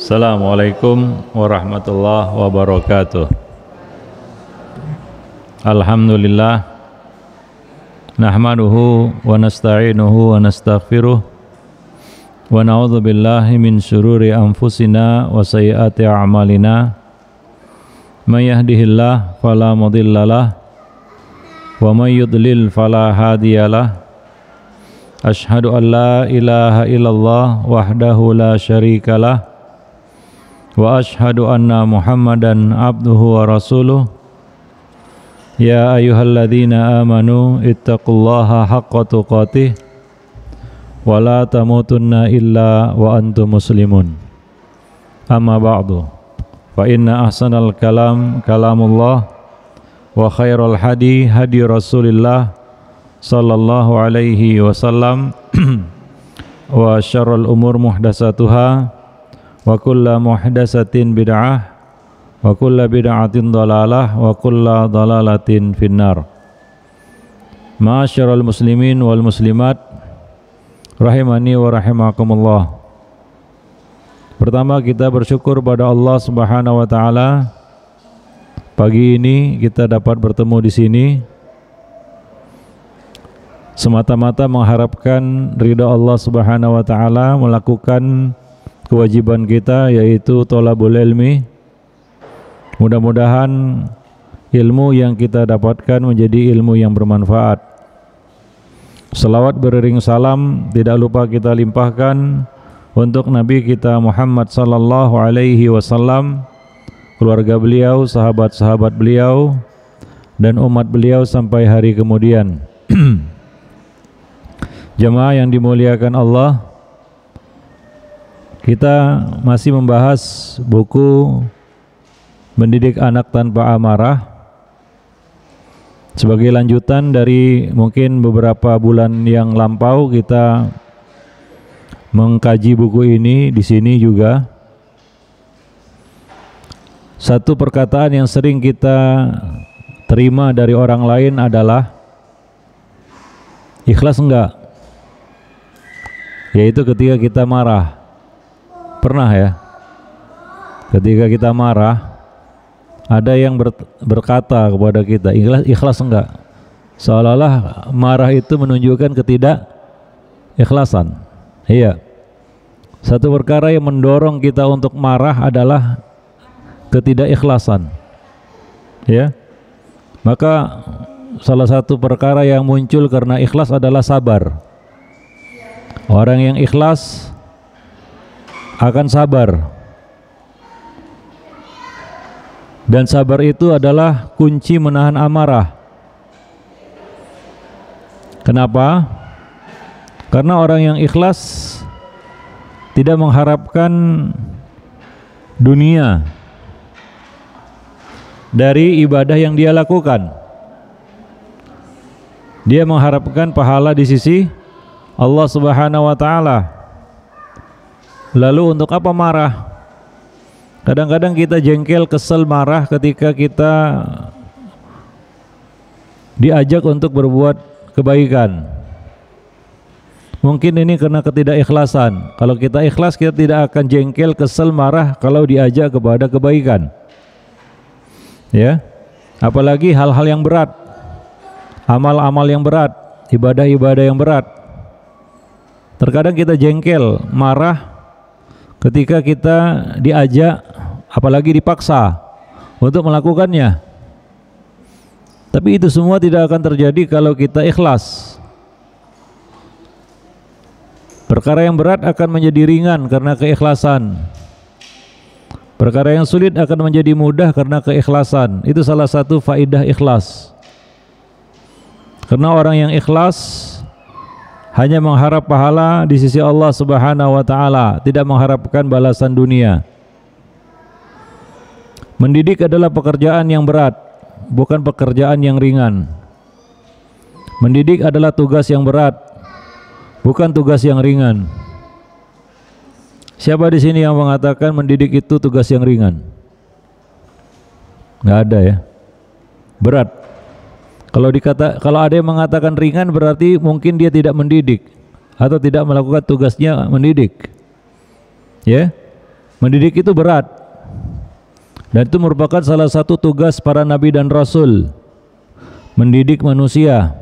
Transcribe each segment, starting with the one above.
Assalamualaikum warahmatullahi wabarakatuh. Alhamdulillah nahmaduhu wa nasta'inuhu wa nastaghfiruh wa na'udzu billahi min syururi anfusina wa sayyiati a'malina. May yahdihillahu fala mudhillalah wa may yudlil fala hadiyalah. Asyhadu an la ilaha illallah wahdahu la syarikalah wa asyhadu anna Muhammadan abduhu wa rasuluh. Ya ayyuhalladzina amanu ittaqullaha haqqa tuqatih wa la tamutunna illa wa antum muslimun. Amma ba'du, fa inna ahsanal kalam kalamullah wa khairal hadi hadi Rasulillah sallallahu alaihi wasallam wa syarrul umur muhdatsatuha wa kullu muhdatsatin bid'ah wa kullu bid'atin dhalalah wa kullu dhalalatin finnar. Ma'asyiral muslimin wal muslimat rahimani wa rahimakumullah. Pertama, kita bersyukur pada Allah Subhanahu wa taala, pagi ini kita dapat bertemu di sini semata-mata mengharapkan ridha Allah Subhanahu wa taala, melakukan kewajiban kita yaitu thalabul ilmi. Mudah-mudahan ilmu yang kita dapatkan menjadi ilmu yang bermanfaat. Selawat beriring salam tidak lupa kita limpahkan untuk Nabi kita Muhammad sallallahu alaihi wasallam, keluarga beliau, sahabat-sahabat beliau, dan umat beliau sampai hari kemudian. Jemaah yang dimuliakan Allah, kita masih membahas buku Mendidik Anak Tanpa Amarah sebagai lanjutan dari mungkin beberapa bulan yang lampau. Kita mengkaji buku ini di sini juga. Satu perkataan yang sering kita terima dari orang lain adalah ikhlas enggak? Yaitu ketika kita marah. Pernah ya? Ketika kita marah, ada yang berkata kepada kita, ikhlas enggak? Seolah-olah marah itu menunjukkan ketidakikhlasan. Iya. Satu perkara yang mendorong kita untuk marah adalah ketidakikhlasan. Ya. Maka salah satu perkara yang muncul karena ikhlas adalah sabar. Orang yang ikhlas akan sabar, dan sabar itu adalah kunci menahan amarah. Kenapa? Karena orang yang ikhlas tidak mengharapkan dunia dari ibadah yang dia lakukan. Dia mengharapkan pahala di sisi Allah Subhanahu wa taala. Lalu untuk apa marah? Kadang-kadang kita jengkel, kesel, marah ketika kita diajak untuk berbuat kebaikan. Mungkin ini karena ketidakikhlasan. Kalau kita ikhlas, kita tidak akan jengkel, kesel, marah kalau diajak kepada kebaikan. Ya. Apalagi hal-hal yang berat, amal-amal yang berat, ibadah-ibadah yang berat. Terkadang kita jengkel, marah ketika kita diajak, apalagi dipaksa untuk melakukannya. Tapi itu semua tidak akan terjadi kalau kita ikhlas. Perkara yang berat akan menjadi ringan karena keikhlasan. Perkara yang sulit akan menjadi mudah karena keikhlasan. Itu salah satu faidah ikhlas. Karena orang yang ikhlas hanya mengharap pahala di sisi Allah Subhanahu wa taala, tidak mengharapkan balasan dunia. Mendidik adalah pekerjaan yang berat, bukan pekerjaan yang ringan. Mendidik adalah tugas yang berat, bukan tugas yang ringan. Siapa di sini yang mengatakan mendidik itu tugas yang ringan? Nggak ada ya. Berat. Kalau ada yang mengatakan ringan, berarti mungkin dia tidak mendidik atau tidak melakukan tugasnya mendidik. Ya. Mendidik itu berat, dan itu merupakan salah satu tugas para nabi dan rasul. Mendidik manusia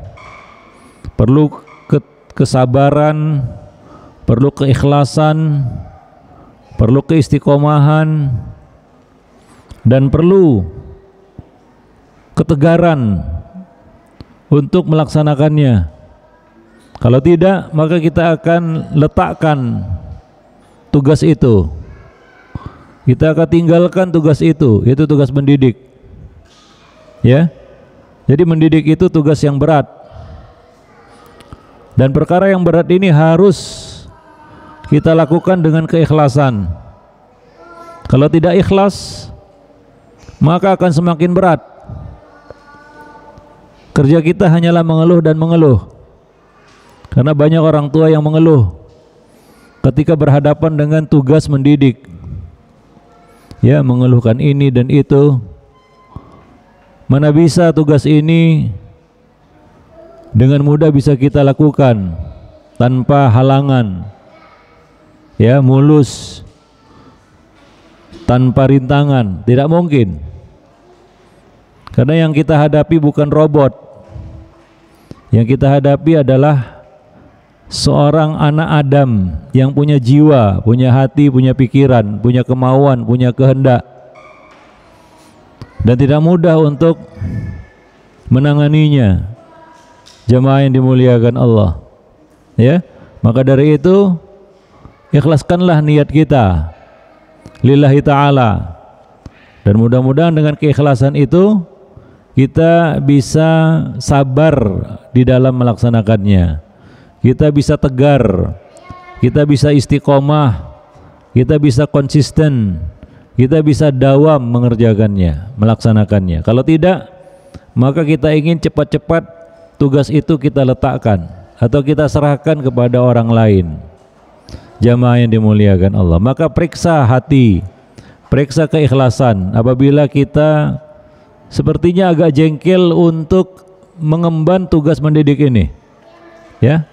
perlu kesabaran, perlu keikhlasan, perlu keistiqomahan, dan perlu ketegaran untuk melaksanakannya. Kalau tidak, maka kita akan letakkan tugas itu, kita akan tinggalkan tugas itu, yaitu tugas mendidik. Ya, jadi mendidik itu tugas yang berat, dan perkara yang berat ini harus kita lakukan dengan keikhlasan. Kalau tidak ikhlas, maka akan semakin berat. Kerja kita hanyalah mengeluh dan mengeluh, karena banyak orang tua yang mengeluh ketika berhadapan dengan tugas mendidik. Ya, mengeluhkan ini dan itu. Mana bisa tugas ini dengan mudah bisa kita lakukan tanpa halangan, ya, mulus, tanpa rintangan. Tidak mungkin, karena yang kita hadapi bukan robot. Yang kita hadapi adalah seorang anak Adam yang punya jiwa, punya hati, punya pikiran, punya kemauan, punya kehendak, dan tidak mudah untuk menanganinya. Jemaah yang dimuliakan Allah, ya, maka dari itu ikhlaskanlah niat kita lillahi ta'ala, dan mudah-mudahan dengan keikhlasan itu kita bisa sabar di dalam melaksanakannya, kita bisa tegar, kita bisa istiqomah, kita bisa konsisten, kita bisa dawam mengerjakannya, melaksanakannya. Kalau tidak, maka kita ingin cepat-cepat tugas itu kita letakkan atau kita serahkan kepada orang lain. Jamaah yang dimuliakan Allah, maka periksa hati, periksa keikhlasan. Apabila kita sepertinya agak jengkel untuk mengemban tugas mendidik ini, ya,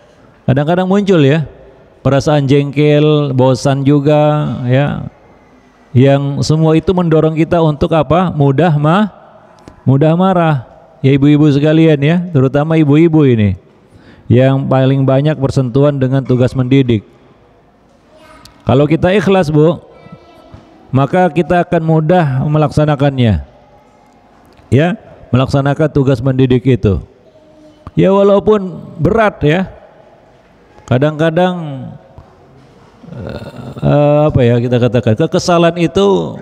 kadang-kadang muncul ya perasaan jengkel, bosan juga, ya, yang semua itu mendorong kita untuk apa? Mudah marah. Ya ibu-ibu sekalian ya, terutama ibu-ibu ini yang paling banyak bersentuhan dengan tugas mendidik. Kalau kita ikhlas, Bu, maka kita akan mudah melaksanakannya, ya, melaksanakan tugas mendidik itu. Ya walaupun berat ya, kadang-kadang apa ya kita katakan, kekesalan itu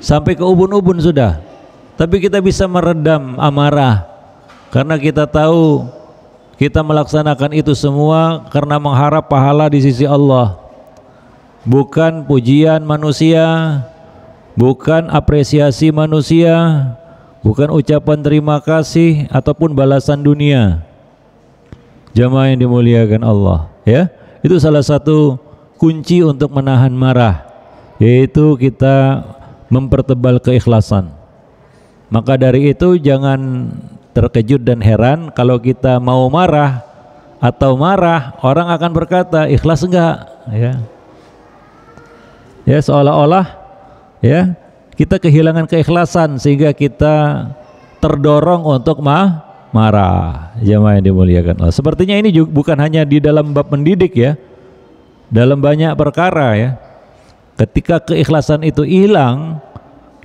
sampai ke ubun-ubun sudah, tapi kita bisa meredam amarah karena kita tahu kita melaksanakan itu semua karena mengharap pahala di sisi Allah, bukan pujian manusia, bukan apresiasi manusia, bukan ucapan terima kasih ataupun balasan dunia. Jamaah yang dimuliakan Allah, ya, itu salah satu kunci untuk menahan marah, yaitu kita mempertebal keikhlasan. Maka dari itu jangan terkejut dan heran kalau kita mau marah atau marah, orang akan berkata ikhlas enggak, ya. Ya, seolah-olah ya kita kehilangan keikhlasan sehingga kita terdorong untuk marah. Jamaah yang dimuliakan Allah, sepertinya ini juga bukan hanya di dalam bab mendidik ya, dalam banyak perkara ya. Ketika keikhlasan itu hilang,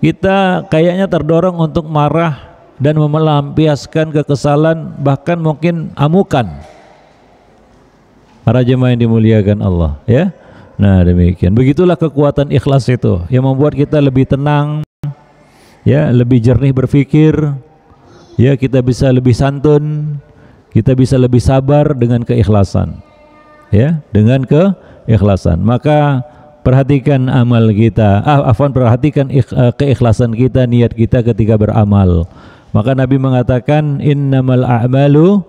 kita kayaknya terdorong untuk marah dan melampiaskan kekesalan, bahkan mungkin amukan. Para jemaah yang dimuliakan Allah, ya. Nah demikian, begitulah kekuatan ikhlas itu yang membuat kita lebih tenang, ya, lebih jernih berpikir, ya, kita bisa lebih santun, kita bisa lebih sabar dengan keikhlasan, ya, dengan keikhlasan. Maka perhatikan amal kita, perhatikan keikhlasan kita, niat kita ketika beramal. Maka Nabi mengatakan innamal a'malu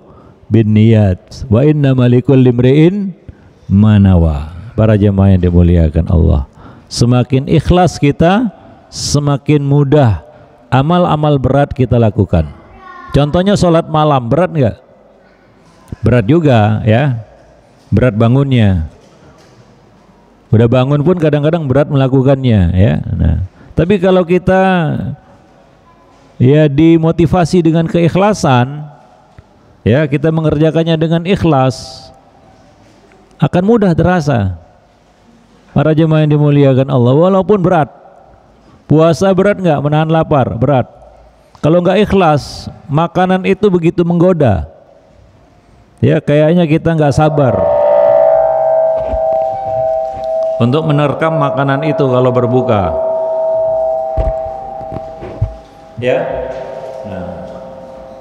binniyat wa innamal likulli imri'in ma nawa. Para jemaah yang dimuliakan Allah, semakin ikhlas kita, semakin mudah amal-amal berat kita lakukan. Contohnya sholat malam, berat enggak? Berat juga ya, berat bangunnya. Udah bangun pun kadang-kadang berat melakukannya, ya. Nah, tapi kalau kita ya dimotivasi dengan keikhlasan, ya kita mengerjakannya dengan ikhlas, akan mudah terasa. Para jemaah yang dimuliakan Allah, walaupun berat. Puasa berat nggak? Menahan lapar berat. Kalau nggak ikhlas, makanan itu begitu menggoda. Ya kayaknya kita nggak sabar untuk menerkam makanan itu kalau berbuka. Ya. Nah,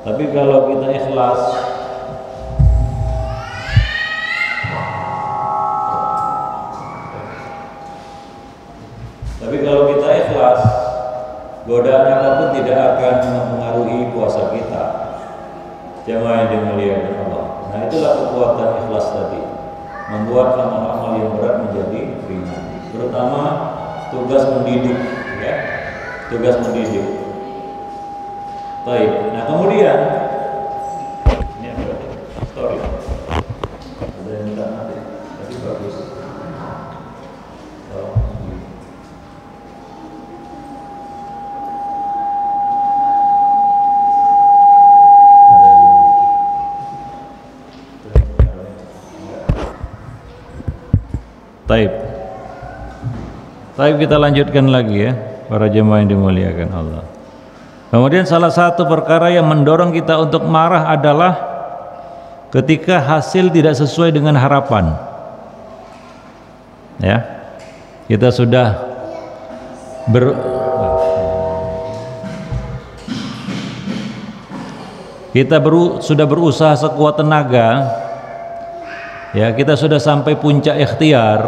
tapi kalau kita ikhlas, godaan apapun tidak akan mempengaruhi puasa kita. Jemaah yang dimuliakan Allah. Nah, itulah kekuatan ikhlas tadi, membuat amal-amal yang berat menjadi ringan. Terutama tugas mendidik, ya, tugas mendidik. Baik. Nah, kemudian ini apa? Story. Ada yang minta nanti, tapi bagus. Baik, kita lanjutkan lagi ya, para jemaah yang dimuliakan Allah. Kemudian salah satu perkara yang mendorong kita untuk marah adalah ketika hasil tidak sesuai dengan harapan. Ya, kita sudah sudah berusaha sekuat tenaga. Ya, kita sudah sampai puncak ikhtiar,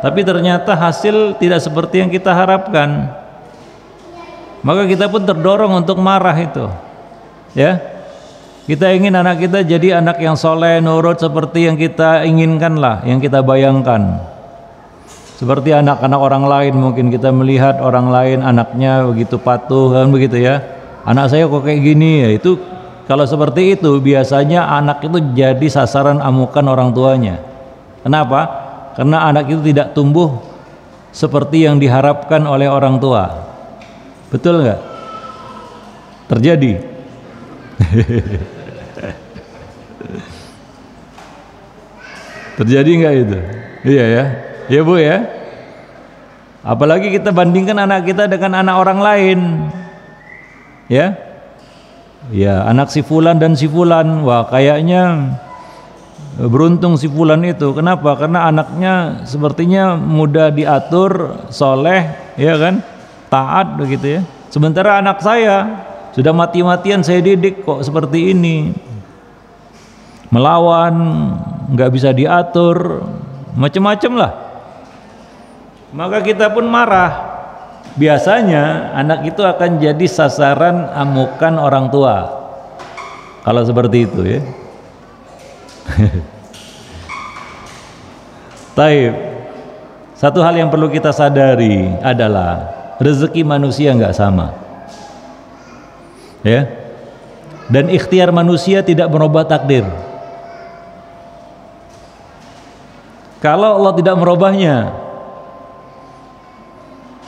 tapi ternyata hasil tidak seperti yang kita harapkan. Maka kita pun terdorong untuk marah itu. Ya, kita ingin anak kita jadi anak yang soleh, nurut seperti yang kita inginkan lah, yang kita bayangkan. Seperti anak-anak orang lain, mungkin kita melihat orang lain anaknya begitu patuh, kan begitu ya. Anak saya kok kayak gini ya, itu. Kalau seperti itu biasanya anak itu jadi sasaran amukan orang tuanya. Kenapa? Karena anak itu tidak tumbuh seperti yang diharapkan oleh orang tua. Betul nggak? Terjadi. Terjadi nggak itu? Iya ya, ya Bu ya. Apalagi kita bandingkan anak kita dengan anak orang lain, ya. Ya, anak si fulan dan si fulan, wah kayaknya beruntung si fulan itu. Kenapa? Karena anaknya sepertinya mudah diatur, soleh, ya kan, taat begitu ya. Sementara anak saya sudah mati-matian saya didik kok seperti ini, melawan, nggak bisa diatur, macam-macam lah. Maka kita pun marah. Biasanya anak itu akan jadi sasaran amukan orang tua kalau seperti itu ya. Taib. Satu hal yang perlu kita sadari adalah rezeki manusia nggak sama, ya. Dan ikhtiar manusia tidak merubah takdir. Kalau Allah tidak merubahnya,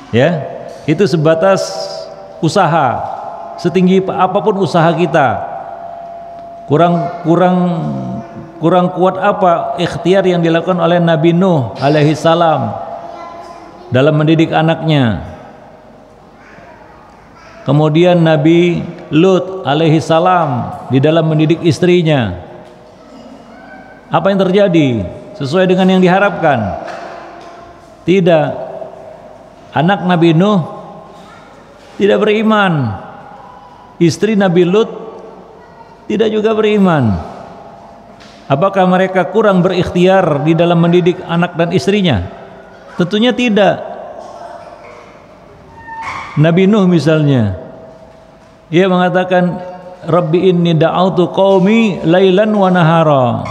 ya, itu sebatas usaha, setinggi apapun usaha kita, kurang kuat apa ikhtiar yang dilakukan oleh Nabi Nuh alaihi salam dalam mendidik anaknya, kemudian Nabi Lut alaihi salam di dalam mendidik istrinya. Apa yang terjadi? Sesuai dengan yang diharapkan? Tidak. Anak Nabi Nuh tidak beriman, istri Nabi Lut tidak juga beriman. Apakah mereka kurang berikhtiar di dalam mendidik anak dan istrinya? Tentunya tidak. Nabi Nuh misalnya, ia mengatakan, Rabbi inni da'autu qaumi lailan wa nahara.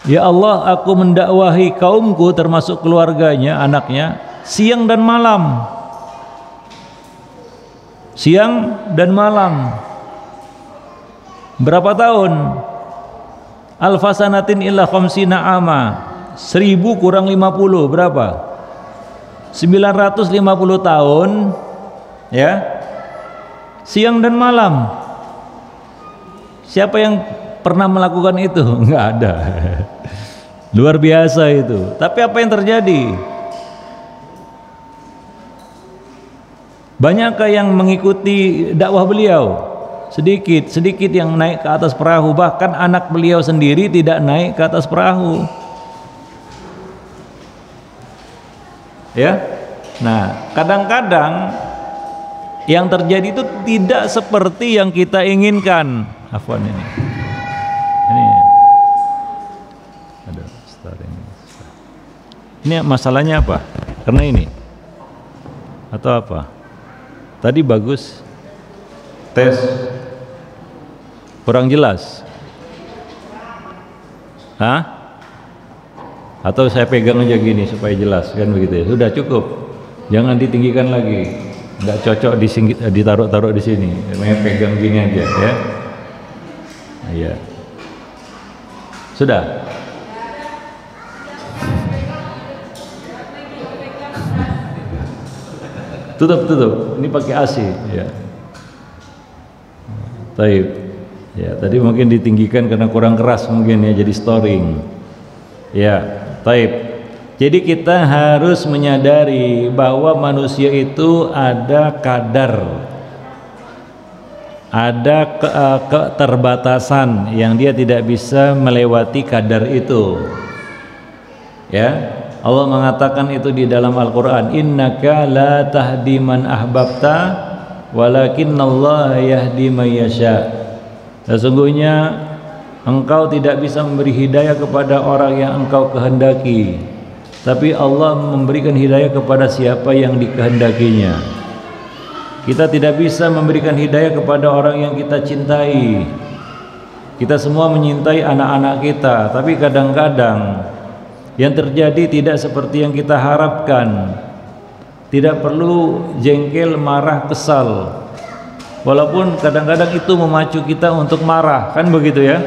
Ya Allah, aku mendakwahi kaumku termasuk keluarganya, anaknya, siang dan malam. Siang dan malam. Berapa tahun? Alfasanatin illa khamsina ama. 1000 kurang 50 berapa? 950 tahun ya, siang dan malam. Siapa yang pernah melakukan itu? Enggak ada. Luar biasa itu. Tapi apa yang terjadi? Banyakkah yang mengikuti dakwah beliau? Sedikit yang naik ke atas perahu. Bahkan anak beliau sendiri tidak naik ke atas perahu. Ya. Nah, kadang-kadang yang terjadi itu tidak seperti yang kita inginkan. Afwan ini. Aduh, ini masalahnya apa? Karena ini atau apa? Tadi bagus, tes kurang jelas. Hah? Atau saya pegang aja gini supaya jelas, kan begitu ya? Sudah cukup, jangan ditinggikan lagi. Nggak cocok ditaruh-taruh di sini. Namanya pegang gini aja ya. Iya. Sudah. Tutup. Ini pakai AC ya. Taib. Ya, tadi mungkin ditinggikan karena kurang keras mungkin ya, jadi storing. Ya, taib. Jadi kita harus menyadari bahwa manusia itu ada kadar, ada keterbatasan yang dia tidak bisa melewati kadar itu. Ya, Allah mengatakan itu di dalam Al-Quran, innaka la tahdi man ahbabta walakinnallaha yahdi man yasha. Sesungguhnya engkau tidak bisa memberi hidayah kepada orang yang engkau kehendaki, tapi Allah memberikan hidayah kepada siapa yang dikehendakinya. Kita tidak bisa memberikan hidayah kepada orang yang kita cintai. Kita semua menyintai anak-anak kita, tapi kadang-kadang yang terjadi tidak seperti yang kita harapkan. Tidak perlu jengkel, marah, kesal, walaupun kadang-kadang itu memacu kita untuk marah, kan begitu ya.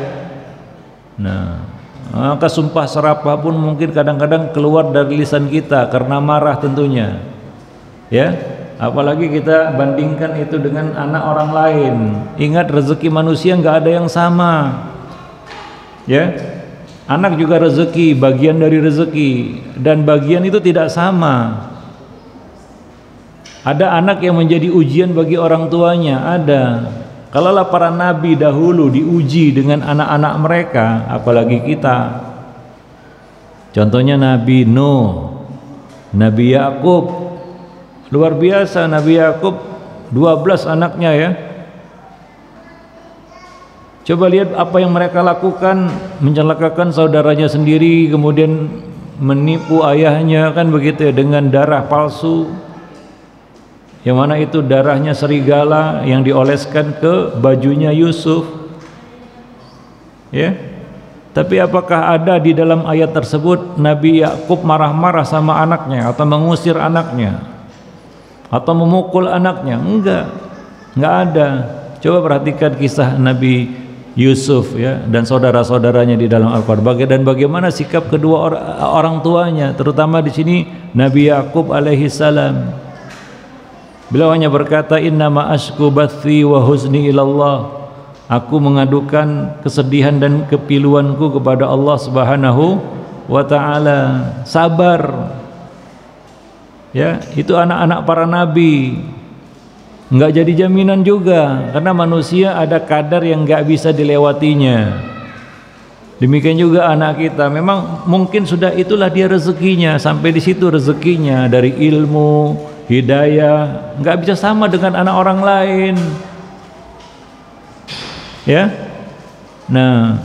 Nah, maka sumpah serapah pun mungkin kadang-kadang keluar dari lisan kita karena marah tentunya ya. Apalagi kita bandingkan itu dengan anak orang lain. Ingat, rezeki manusia nggak ada yang sama ya. Anak juga rezeki, bagian dari rezeki, dan bagian itu tidak sama. Ada anak yang menjadi ujian bagi orang tuanya, ada. Kalaulah para nabi dahulu diuji dengan anak-anak mereka, apalagi kita. Contohnya Nabi Nuh, Nabi Yakub, luar biasa. Nabi Yakub 12 anaknya ya. Coba lihat apa yang mereka lakukan, mencelakakan saudaranya sendiri, kemudian menipu ayahnya, kan begitu ya, dengan darah palsu, yang mana itu darahnya serigala yang dioleskan ke bajunya Yusuf ya. Tapi apakah ada di dalam ayat tersebut Nabi Yakub marah-marah sama anaknya, atau mengusir anaknya, atau memukul anaknya? Enggak ada. Coba perhatikan kisah Nabi Yusuf ya, dan saudara-saudaranya di dalam Al-Qur'an, dan bagaimana sikap kedua orang tuanya, terutama di sini Nabi Yakub alaihi salam. Beliau hanya berkata, innama ashku bathi wa huzni ilallah. Aku mengadukan kesedihan dan kepiluanku kepada Allah Subhanahu wa ta'ala. Sabar ya, itu anak-anak para nabi. Enggak jadi jaminan juga, karena manusia ada kadar yang enggak bisa dilewatinya. Demikian juga anak kita, memang mungkin sudah itulah dia rezekinya, sampai di situ rezekinya dari ilmu, hidayah, enggak bisa sama dengan anak orang lain. Ya. Nah,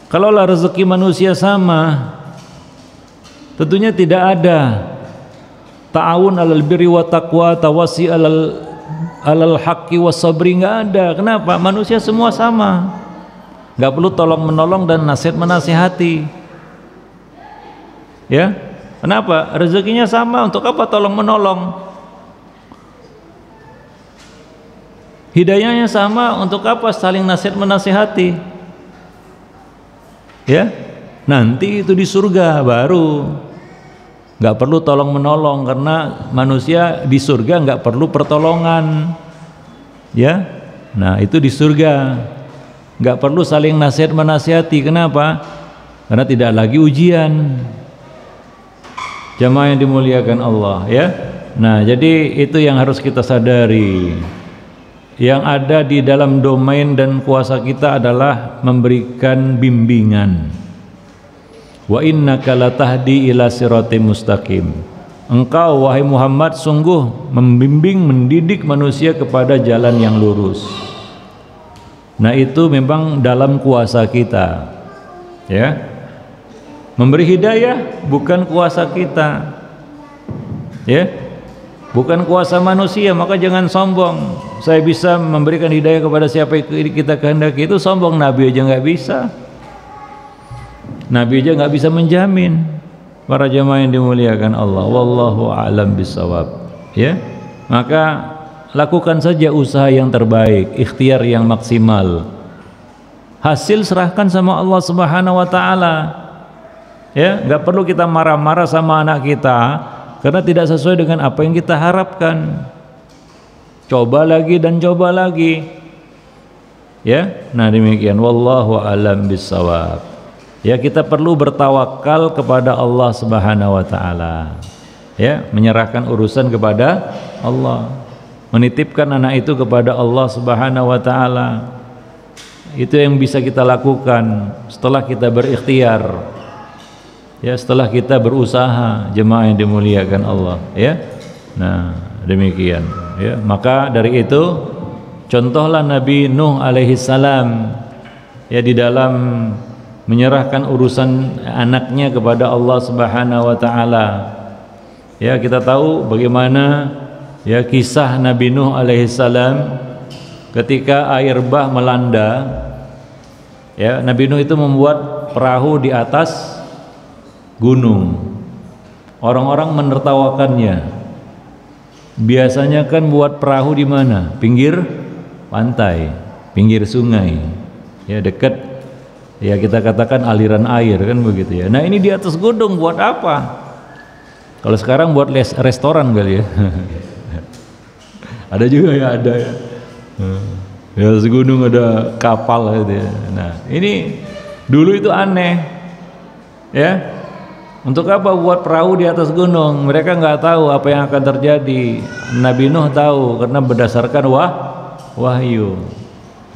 kalaulah rezeki manusia sama, tentunya tidak ada ta'awun 'alal birri wa taqwa, tawasi 'alal haqqi was sabri, enggak ada. Kenapa? Manusia semua sama. Enggak perlu tolong menolong dan nasihat menasihati. Ya. Kenapa? Rezekinya sama, untuk apa tolong menolong? Hidayahnya sama, untuk apa saling nasihat menasihati? Ya. Nanti itu di surga baru nggak perlu tolong menolong, karena manusia di surga nggak perlu pertolongan, ya. Nah itu di surga nggak perlu saling nasihat menasihati. Kenapa? Karena tidak lagi ujian. Jamaah yang dimuliakan Allah, ya. Nah jadi itu yang harus kita sadari. Yang ada di dalam domain dan kuasa kita adalah memberikan bimbingan. Wa innaka latahdi ila siratim mustaqim. Engkau wahai Muhammad sungguh membimbing, mendidik manusia kepada jalan yang lurus. Nah itu memang dalam kuasa kita, ya. Memberi hidayah bukan kuasa kita, ya, bukan kuasa manusia. Maka jangan sombong, saya bisa memberikan hidayah kepada siapa yang kita kehendaki. Itu sombong. Nabi aja nggak bisa. Nabi aja nggak bisa menjamin. Para jamaah yang dimuliakan Allah, wallahu a'lam bissawab, ya. Maka lakukan saja usaha yang terbaik, ikhtiar yang maksimal. Hasil serahkan sama Allah Subhanahu wa taala. Ya, nggak perlu kita marah-marah sama anak kita karena tidak sesuai dengan apa yang kita harapkan. Coba lagi dan coba lagi. Ya. Nah, demikian, wallahu a'lam bissawab. Ya, kita perlu bertawakal kepada Allah Subhanahu wa taala. Ya, menyerahkan urusan kepada Allah. Menitipkan anak itu kepada Allah Subhanahu wa taala. Itu yang bisa kita lakukan setelah kita berikhtiar. Ya, setelah kita berusaha, jemaah yang dimuliakan Allah, ya. Nah, demikian, ya. Maka dari itu contohlah Nabi Nuh alaihi salam, ya, di dalam menyerahkan urusan anaknya kepada Allah Subhanahu wa taala. Ya, kita tahu bagaimana, ya, kisah Nabi Nuh alaihi salam ketika air bah melanda. Ya, Nabi Nuh itu membuat perahu di atas gunung. Orang-orang menertawakannya. Biasanya kan buat perahu di mana? Pinggir pantai, pinggir sungai. Ya, dekat, ya, kita katakan aliran air, kan begitu, ya. Nah, ini di atas gunung buat apa? Kalau sekarang buat restoran kali, ya. Ada juga, ya, ada, ya. Di atas gunung ada kapal gitu, ya. Nah, ini dulu itu aneh, ya. Untuk apa buat perahu di atas gunung? Mereka nggak tahu apa yang akan terjadi. Nabi Nuh tahu karena berdasarkan wahyu.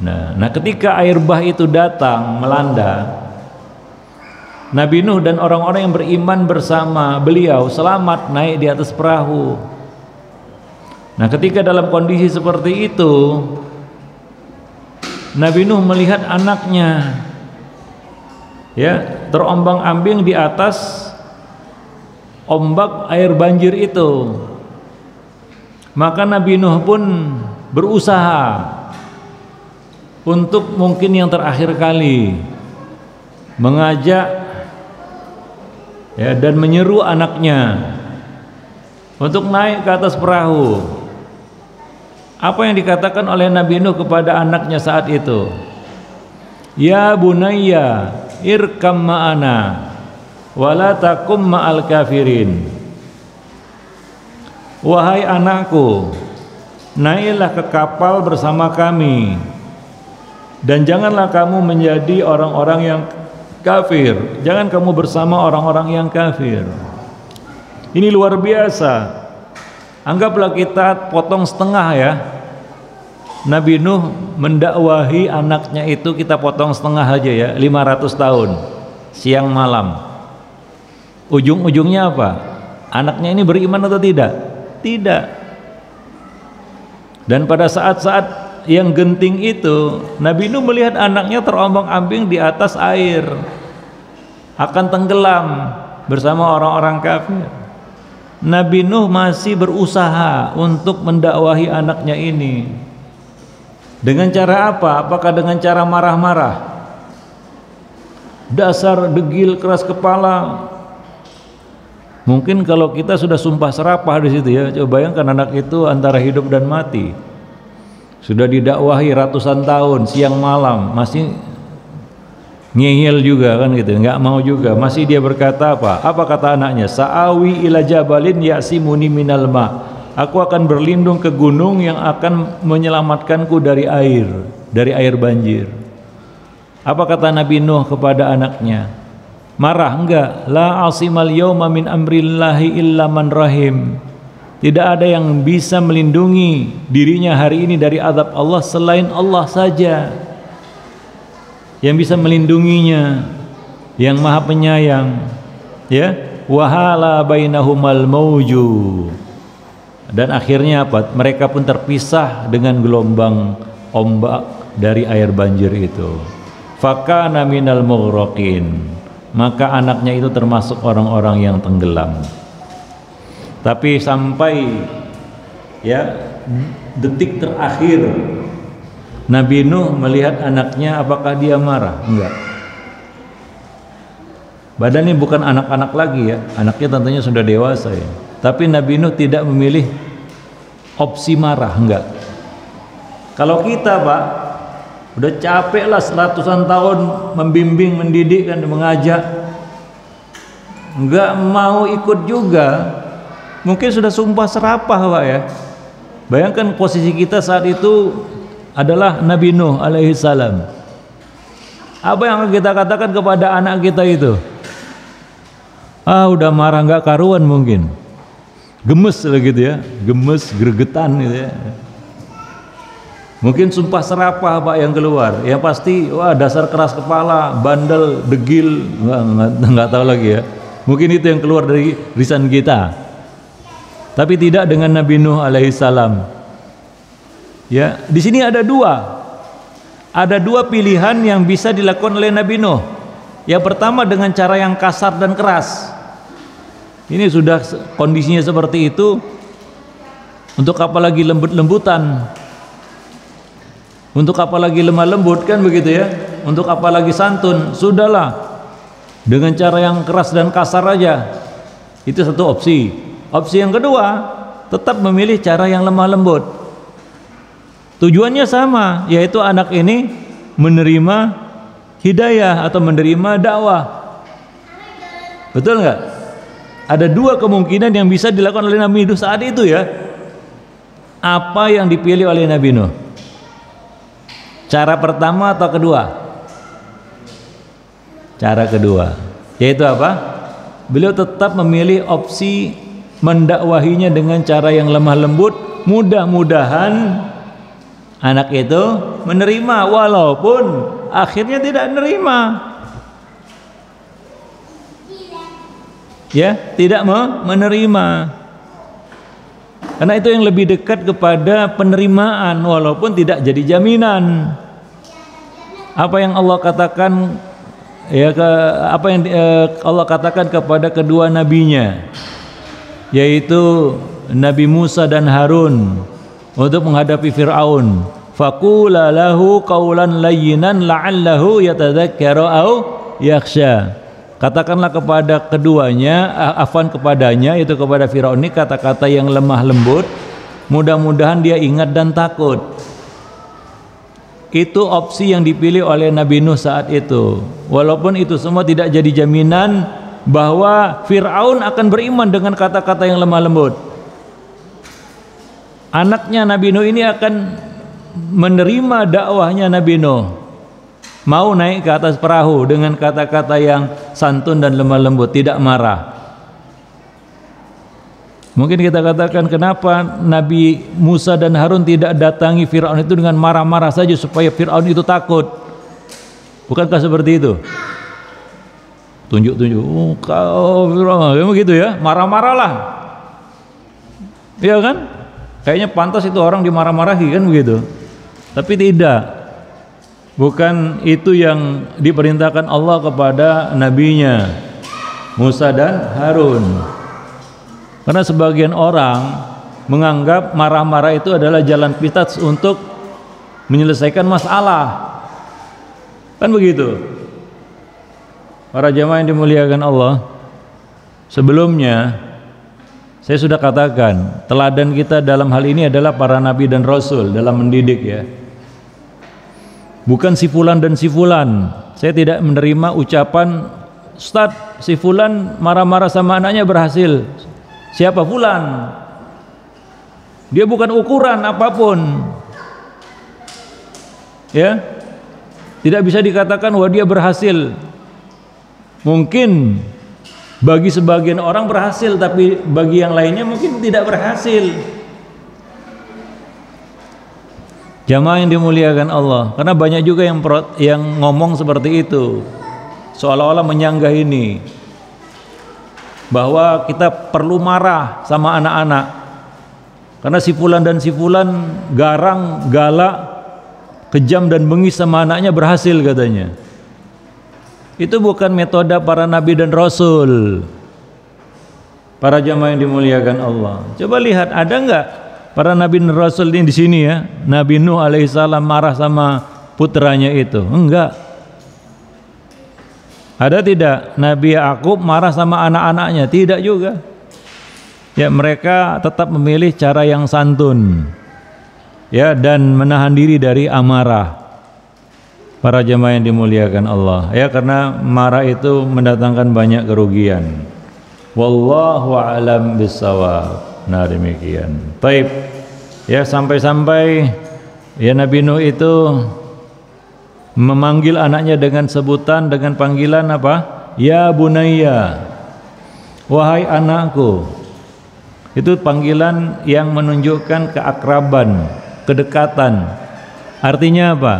Nah, ketika air bah itu datang melanda, Nabi Nuh dan orang-orang yang beriman bersama beliau selamat naik di atas perahu. Nah, ketika dalam kondisi seperti itu, Nabi Nuh melihat anaknya, ya, terombang-ambing di atas ombak air banjir itu. Maka Nabi Nuh pun berusaha untuk mungkin yang terakhir kali mengajak, ya, dan menyeru anaknya untuk naik ke atas perahu. Apa yang dikatakan oleh Nabi Nuh kepada anaknya saat itu? Ya bunayya irkam ma'ana wala takum ma'al kafirin. Wahai anakku, naiklah ke kapal bersama kami dan janganlah kamu menjadi orang-orang yang kafir. Jangan kamu bersama orang-orang yang kafir. Ini luar biasa. Anggaplah kita potong setengah, ya. Nabi Nuh mendakwahi anaknya itu kita potong setengah aja, ya, 500 tahun siang malam. Ujung-ujungnya apa? Anaknya ini beriman atau tidak? Tidak. Dan pada saat-saat yang genting itu, Nabi Nuh melihat anaknya terombang-ambing di atas air, akan tenggelam bersama orang-orang kafir. Nabi Nuh masih berusaha untuk mendakwahi anaknya ini. Dengan cara apa? Apakah dengan cara marah-marah? Dasar degil, keras kepala. Mungkin kalau kita sudah sumpah serapah di situ, ya. Coba bayangkan anak itu antara hidup dan mati. Sudah didakwahi ratusan tahun siang malam, masih ngeyel juga kan gitu, nggak mau juga. Masih dia berkata apa kata anaknya? Sa'awi ila jabalin ya'simuni minal ma. Aku akan berlindung ke gunung yang akan menyelamatkanku dari air banjir. Apa kata Nabi Nuh kepada anaknya? Marah enggak? La asimal yawma min amrillahi illa man rahim. Tidak ada yang bisa melindungi dirinya hari ini dari azab Allah selain Allah saja yang bisa melindunginya, yang Maha Penyayang. Ya, wahala bainahumal mauju. Dan akhirnya apa? Mereka pun terpisah dengan gelombang ombak dari air banjir itu. Fakana minal mughraqin. Maka anaknya itu termasuk orang-orang yang tenggelam. Tapi sampai ya detik terakhir Nabi Nuh melihat anaknya, apakah dia marah? Enggak. Badannya bukan anak-anak lagi ya, anaknya tentunya sudah dewasa ya. Tapi Nabi Nuh tidak memilih opsi marah, enggak. Kalau kita Pak, udah capek lah seratusan tahun membimbing, mendidik dan mengajak, enggak mau ikut juga, mungkin sudah sumpah serapah Pak ya. Bayangkan posisi kita saat itu adalah Nabi Nuh alaihi salam. Apa yang kita katakan kepada anak kita itu? Udah marah nggak karuan mungkin, gemes lah gitu ya, gemes, gregetan gitu ya. Mungkin sumpah serapah Pak yang keluar. Yang pasti, wah dasar keras kepala, bandel, degil, nggak tahu lagi ya. Mungkin itu yang keluar dari lisan kita. Tapi tidak dengan Nabi Nuh alaihi salam. Ya, di sini ada dua pilihan yang bisa dilakukan oleh Nabi Nuh. Yang pertama dengan cara yang kasar dan keras. Ini sudah kondisinya seperti itu. Untuk apa lagi lembut-lembutan? Untuk apa lagi lemah lembut kan begitu ya? Untuk apa lagi santun? Sudahlah, dengan cara yang keras dan kasar aja. Itu satu opsi. Opsi yang kedua, tetap memilih cara yang lemah lembut. Tujuannya sama, yaitu anak ini menerima hidayah atau menerima dakwah. Betul nggak? Ada dua kemungkinan yang bisa dilakukan oleh Nabi Nuh saat itu ya. Apa yang dipilih oleh Nabi Nuh? Cara pertama atau kedua? Cara kedua, yaitu apa? Beliau tetap memilih opsi mendakwahinya dengan cara yang lemah lembut. Mudah-mudahan anak itu menerima, walaupun akhirnya tidak menerima. Ya, tidak menerima. Karena itu yang lebih dekat kepada penerimaan, walaupun tidak jadi jaminan. Apa yang Allah katakan ya, apa yang Allah katakan kepada kedua nabinya, yaitu Nabi Musa dan Harun, untuk menghadapi Fir'aun. Faqula lahu qawlan layyinan la'allahu yatadzakkaru aw yakhsha. Katakanlah kepada keduanya, kepadanya, itu kepada Fir'aun ini, kata-kata yang lemah lembut, mudah-mudahan dia ingat dan takut. Itu opsi yang dipilih oleh Nabi Nuh saat itu. Walaupun itu semua tidak jadi jaminan bahwa Fir'aun akan beriman dengan kata-kata yang lemah lembut. Anaknya Nabi Nuh ini akan menerima dakwahnya Nabi Nuh, mau naik ke atas perahu dengan kata-kata yang santun dan lemah lembut, tidak marah. Mungkin kita katakan, kenapa Nabi Musa dan Harun tidak datangi Fir'aun itu dengan marah-marah saja supaya Fir'aun itu takut? Bukankah seperti itu? Tunjuk-tunjuk, kau Fir'aun, begitu ya, marah-marahlah, iya kan? Kayaknya pantas itu orang dimarah-marahi kan begitu. Tapi tidak. Bukan itu yang diperintahkan Allah kepada nabinya Musa dan Harun. Karena sebagian orang menganggap marah-marah itu adalah jalan pintas untuk menyelesaikan masalah. Kan begitu. Para jamaah yang dimuliakan Allah, sebelumnya saya sudah katakan, teladan kita dalam hal ini adalah para nabi dan rasul dalam mendidik ya. Bukan si fulan dan si fulan, saya tidak menerima ucapan Ustadz, si fulan marah-marah sama anaknya berhasil. Siapa fulan? Dia bukan ukuran apapun. Ya. Tidak bisa dikatakan bahwa dia berhasil. Mungkin bagi sebagian orang berhasil, tapi bagi yang lainnya mungkin tidak berhasil. Jamaah yang dimuliakan Allah, karena banyak juga yang ngomong seperti itu, seolah-olah menyanggah ini, bahwa kita perlu marah sama anak-anak, karena si fulan dan si fulan garang, galak, kejam dan bengis sama anaknya berhasil katanya. Itu bukan metode para nabi dan rasul. Para jamaah yang dimuliakan Allah, coba lihat, ada enggak para nabi dan rasul ini di sini ya? Nabi Nuh alaihissalam marah sama putranya itu? Enggak. Ada tidak? Nabi Yakub marah sama anak-anaknya? Tidak juga. Ya, mereka tetap memilih cara yang santun, ya, dan menahan diri dari amarah. Para jemaah yang dimuliakan Allah, ya, karena marah itu mendatangkan banyak kerugian. Wallahu a'lam bissawab. Nah, demikian. Taib. Ya, sampai-sampai ya Nabi Nuh itu memanggil anaknya dengan sebutan, dengan panggilan apa? Ya bunayya, wahai anakku. Itu panggilan yang menunjukkan keakraban, kedekatan. Artinya apa?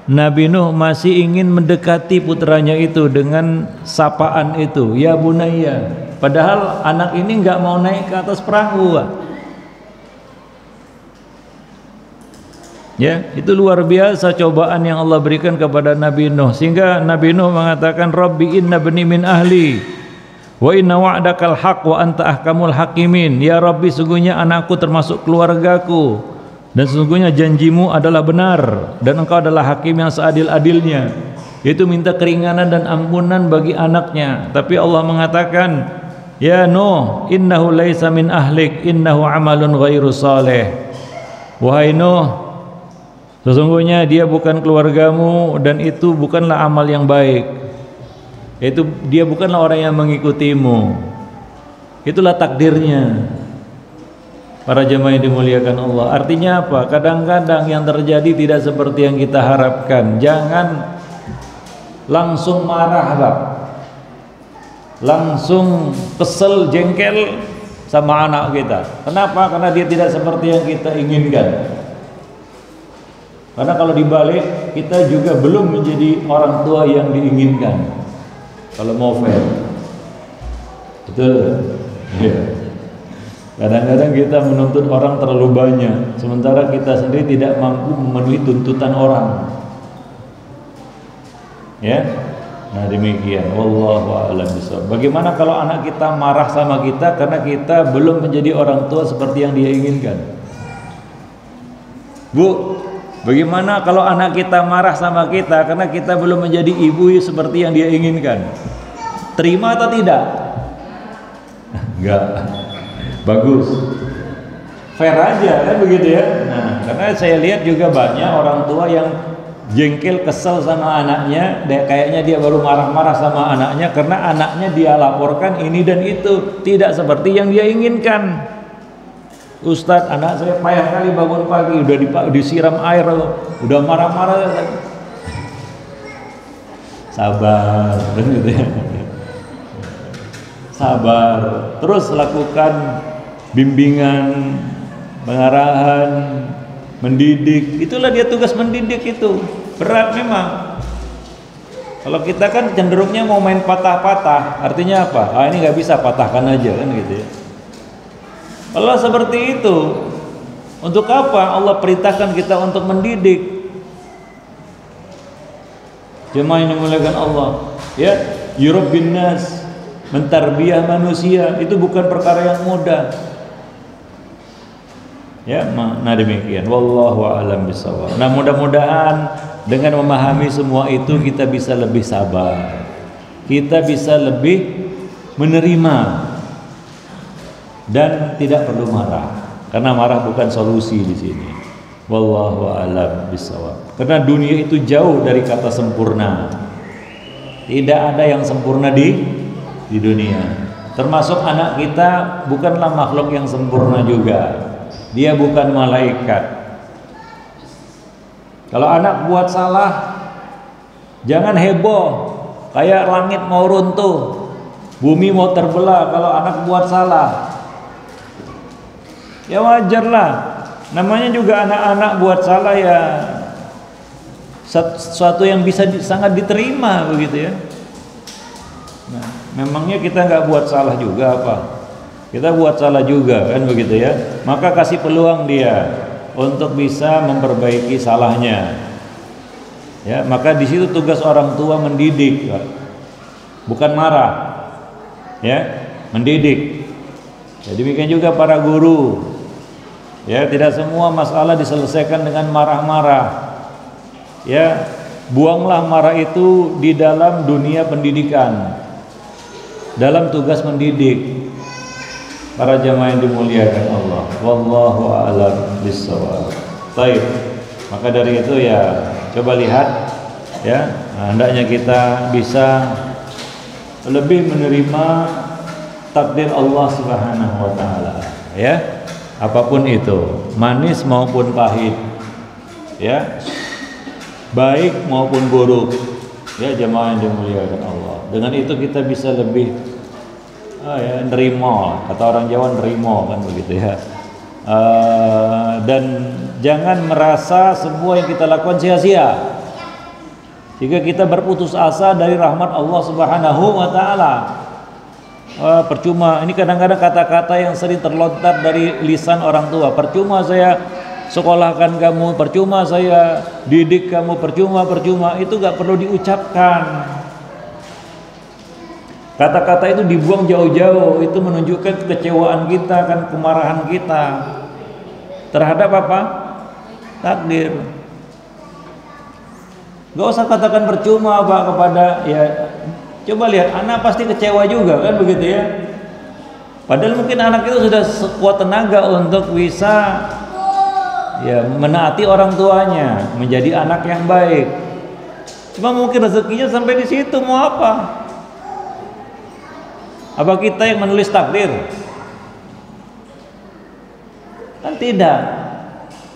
Nabi Nuh masih ingin mendekati putranya itu dengan sapaan itu, ya bunayya. Padahal anak ini nggak mau naik ke atas perahu. Ya, itu luar biasa cobaan yang Allah berikan kepada Nabi Nuh, sehingga Nabi Nuh mengatakan, Rabbi inna bani min ahli wa inna wa'dakal haq wa anta ahkamul hakimin. Ya Rabbi, sungguhnya anakku termasuk keluargaku, dan sesungguhnya janjimu adalah benar, dan engkau adalah hakim yang seadil-adilnya. Itu minta keringanan dan ampunan bagi anaknya. Tapi Allah mengatakan, ya Nuh, innahu laisa min ahlik, innahu amalun ghairu saleh. Wahai Nuh, sesungguhnya dia bukan keluargamu, dan itu bukanlah amal yang baik. Itu dia bukanlah orang yang mengikutimu. Itulah takdirnya. Para jemaah yang dimuliakan Allah, artinya apa? Kadang-kadang yang terjadi tidak seperti yang kita harapkan. Jangan langsung marah, Pak. Langsung kesel, jengkel sama anak kita. Kenapa? Karena dia tidak seperti yang kita inginkan. Karena kalau dibalik, kita juga belum menjadi orang tua yang diinginkan. Kalau mau fair, betul. Ya. Kadang-kadang kita menuntut orang terlalu banyak, sementara kita sendiri tidak mampu memenuhi tuntutan orang. Ya, nah demikian. Wallahu a'lam bishawab. Bagaimana kalau anak kita marah sama kita karena kita belum menjadi orang tua seperti yang dia inginkan? Bu, bagaimana kalau anak kita marah sama kita karena kita belum menjadi ibu seperti yang dia inginkan? Terima atau tidak? Enggak. Bagus. Fair aja kan begitu ya. Nah, karena saya lihat juga banyak orang tua yang jengkel, kesel sama anaknya, kayaknya dia baru marah-marah sama anaknya karena anaknya dia laporkan ini dan itu, tidak seperti yang dia inginkan. Ustadz, anak saya payah kali bangun pagi, udah disiram air, udah marah-marah. Sabar, gitu ya. Sabar, terus lakukan bimbingan, pengarahan, mendidik. Itulah dia tugas mendidik itu. Berat memang. Kalau kita kan cenderungnya mau main patah-patah, artinya apa? Ah, ini nggak bisa, patahkan aja kan gitu ya. Allah seperti itu. Untuk apa Allah perintahkan kita untuk mendidik? Jemaah yang dimuliakan Allah, ya, yurabbin nas, mentarbiyah manusia itu bukan perkara yang mudah. Ya, nah demikian. Wallahu a'lam bishawab. Nah, mudah-mudahan dengan memahami semua itu kita bisa lebih sabar. Kita bisa lebih menerima dan tidak perlu marah. Karena marah bukan solusi di sini. Wallahu a'lam bishawab. Karena dunia itu jauh dari kata sempurna. Tidak ada yang sempurna di dunia. Termasuk anak kita bukanlah makhluk yang sempurna juga. Dia bukan malaikat. Kalau anak buat salah, jangan heboh kayak langit mau runtuh, bumi mau terbelah kalau anak buat salah. Ya wajar lah, namanya juga anak-anak buat salah ya, sesuatu yang bisa sangat diterima begitu ya. Nah, memangnya kita nggak buat salah juga apa? Kita buat salah juga kan begitu ya. Maka kasih peluang dia untuk bisa memperbaiki salahnya. Ya, maka di situ tugas orang tua mendidik, bukan marah. Ya, mendidik. Jadi demikian juga para guru. Ya, tidak semua masalah diselesaikan dengan marah-marah. Ya, buanglah marah itu di dalam dunia pendidikan. Dalam tugas mendidik para jamaah yang dimuliakan Allah. Wallahu a'lam bishawab. Baik. Maka dari itu ya coba lihat ya, hendaknya kita bisa lebih menerima takdir Allah Subhanahu wa taala ya. Apapun itu, manis maupun pahit. Ya. Baik maupun buruk. Ya jamaah yang dimuliakan Allah. Dengan itu kita bisa lebih nerimo, kata orang Jawa nerimo kan begitu ya. Dan jangan merasa semua yang kita lakukan sia-sia. Jika kita berputus asa dari rahmat Allah Subhanahu wa taala. Percuma, ini kadang-kadang kata-kata yang sering terlontar dari lisan orang tua. Percuma saya sekolahkan kamu, percuma saya didik kamu, percuma, itu gak perlu diucapkan. Kata-kata itu dibuang jauh-jauh. Itu menunjukkan kekecewaan kita, kan kemarahan kita terhadap apa? Takdir. Gak usah katakan percuma Pak kepada ya. Coba lihat, anak pasti kecewa juga kan begitu ya. Padahal mungkin anak itu sudah sekuat tenaga untuk bisa ya menaati orang tuanya, menjadi anak yang baik. Cuma mungkin rezekinya sampai di situ, mau apa? Apa kita yang menulis takdir? Kan tidak.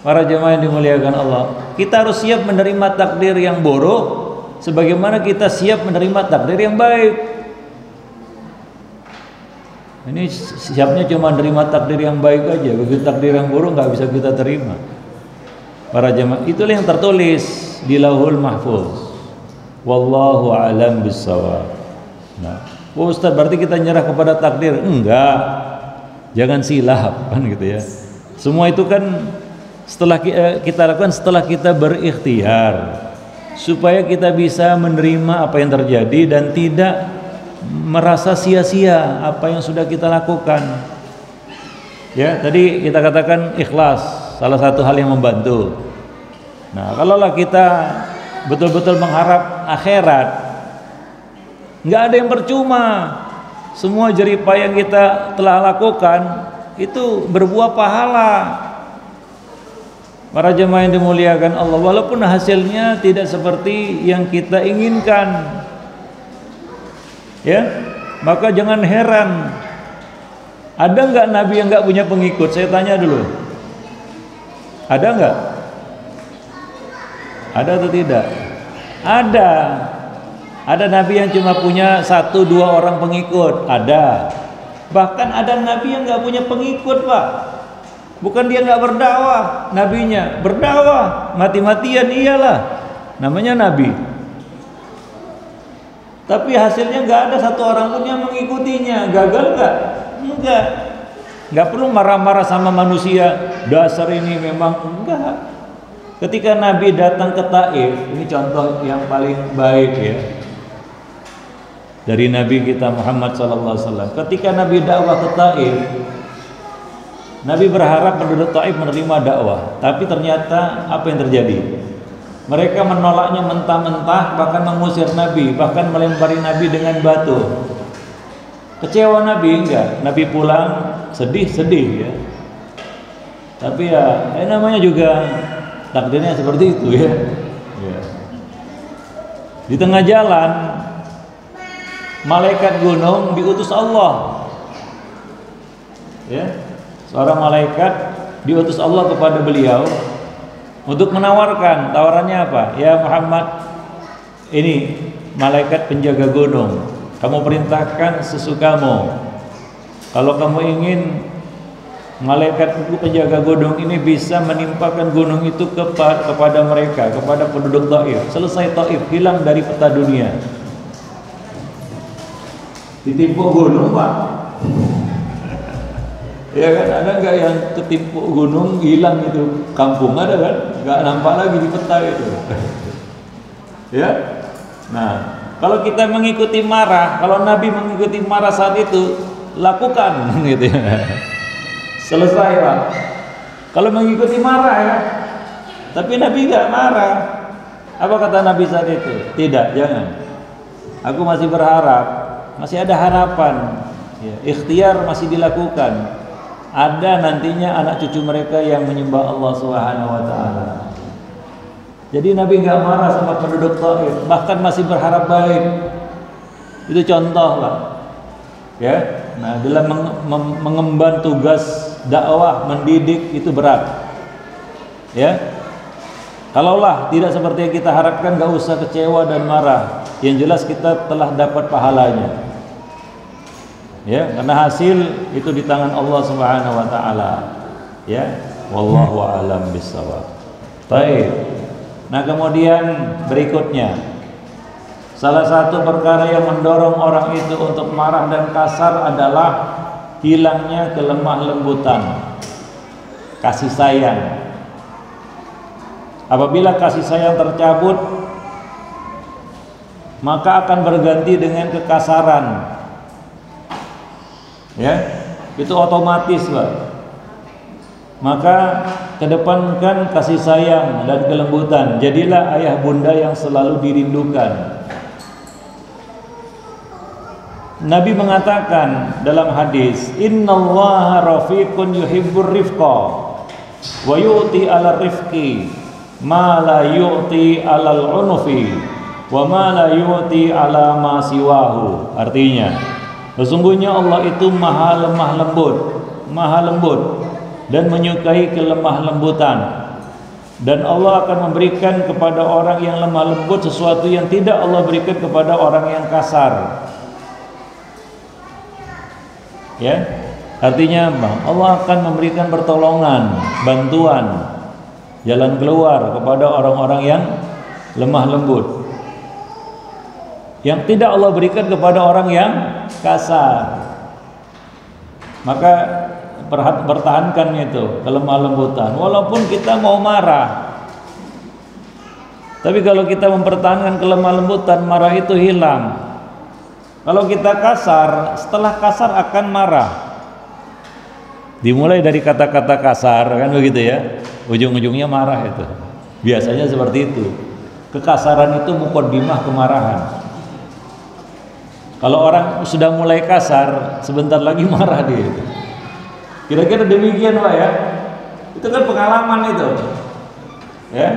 Para jemaah yang dimuliakan Allah, kita harus siap menerima takdir yang buruk sebagaimana kita siap menerima takdir yang baik. Ini siapnya cuma menerima takdir yang baik aja, begitu takdir yang buruk nggak bisa kita terima. Para jemaah, itulah yang tertulis di Lauhul Mahfuz. Wallahu a'lam bishawab. Nah, Ustaz, berarti kita nyerah kepada takdir? Enggak. Jangan silap kan gitu ya. Semua itu kan setelah kita lakukan setelah kita berikhtiar, supaya kita bisa menerima apa yang terjadi dan tidak merasa sia-sia apa yang sudah kita lakukan. Ya, tadi kita katakan ikhlas salah satu hal yang membantu. Nah, kalaulah kita betul-betul mengharap akhirat, nggak ada yang percuma. Semua jerih payah yang kita telah lakukan itu berbuah pahala. Para jemaah yang dimuliakan Allah, walaupun hasilnya tidak seperti yang kita inginkan, ya, maka jangan heran. Ada nggak nabi yang nggak punya pengikut? Saya tanya dulu. Ada nggak? Ada atau tidak? Ada. Ada nabi yang cuma punya 1-2 orang pengikut. Ada. Bahkan ada nabi yang nggak punya pengikut, Pak. Bukan dia nggak berdakwah, nabinya berdakwah mati-matian, iyalah, namanya nabi. Tapi hasilnya nggak ada satu orang pun yang mengikutinya. Gagal nggak? Enggak. Nggak perlu marah-marah sama manusia. Dasar ini memang enggak. Ketika Nabi datang ke Taif, ini contoh yang paling baik ya dari Nabi kita Muhammad SAW. Ketika Nabi dakwah ke Taif, Nabi berharap penduduk Taif menerima dakwah, tapi ternyata apa yang terjadi? Mereka menolaknya mentah-mentah, bahkan mengusir Nabi, bahkan melempari Nabi dengan batu. Kecewa Nabi? Enggak. Nabi pulang sedih-sedih ya. Tapi ya, namanya juga takdirnya seperti itu ya. Di tengah jalan malaikat gunung diutus Allah. Ya, seorang malaikat diutus Allah kepada beliau untuk menawarkan. Tawarannya apa? Ya Muhammad, ini malaikat penjaga gunung, kamu perintahkan sesukamu. Kalau kamu ingin malaikat penjaga gunung ini bisa menimpakan gunung itu kepada mereka, kepada penduduk Taif. Selesai Taif, hilang dari peta dunia. Ditimpuk gunung, Pak. Ya kan, ada nggak yang ketimpuk gunung hilang itu kampung, ada kan? Nggak nampak lagi di peta itu. Ya. Nah, kalau kita mengikuti marah, kalau Nabi mengikuti marah saat itu, lakukan gitu ya. Selesai, Pak. Kalau mengikuti marah ya. Tapi Nabi nggak marah. Apa kata Nabi saat itu? Tidak, jangan. Aku masih berharap, masih ada harapan. Ya, ikhtiar masih dilakukan. Ada nantinya anak cucu mereka yang menyembah Allah Subhanahu wa taala. Jadi Nabi nggak marah sama penduduk Taif, bahkan masih berharap baik. Itu contoh, Pak. Ya. Nah, dalam mengemban tugas dakwah, mendidik itu berat. Ya. Kalaulah tidak seperti yang kita harapkan, gak usah kecewa dan marah. Yang jelas kita telah dapat pahalanya. Ya, karena hasil itu di tangan Allah Subhanahu wa taala. Ya, wallahu a'lam bishawab. Baik. Nah, kemudian berikutnya, salah satu perkara yang mendorong orang itu untuk marah dan kasar adalah hilangnya kelemah lembutan, kasih sayang. Apabila kasih sayang tercabut, maka akan berganti dengan kekasaran. Ya, itu otomatis, Pak. Maka kedepankan kasih sayang dan kelembutan. Jadilah ayah bunda yang selalu dirindukan. Nabi mengatakan dalam hadis, innallaha rafiqun yuhibbur rifqa wa yu'ti 'ala rifqi ma la yu'ti 'alal 'unufi wa ma la yu'ti 'ala ma siwahu. Artinya, sesungguhnya Allah itu maha lemah lembut dan menyukai kelemah lembutan. Dan Allah akan memberikan kepada orang yang lemah lembut sesuatu yang tidak Allah berikan kepada orang yang kasar. Ya, artinya apa? Allah akan memberikan pertolongan, bantuan, jalan keluar kepada orang-orang yang lemah lembut, yang tidak Allah berikan kepada orang yang kasar. Maka pertahankan itu kelemah lembutan, walaupun kita mau marah. Tapi kalau kita mempertahankan kelemah lembutan, marah itu hilang. Kalau kita kasar, setelah kasar akan marah. Dimulai dari kata-kata kasar, kan begitu ya, ujung-ujungnya marah itu. Biasanya seperti itu. Kekasaran itu muqaddimah kemarahan. Kalau orang sudah mulai kasar, sebentar lagi marah dia. Kira-kira demikian, Pak ya. Itu kan pengalaman itu. Ya.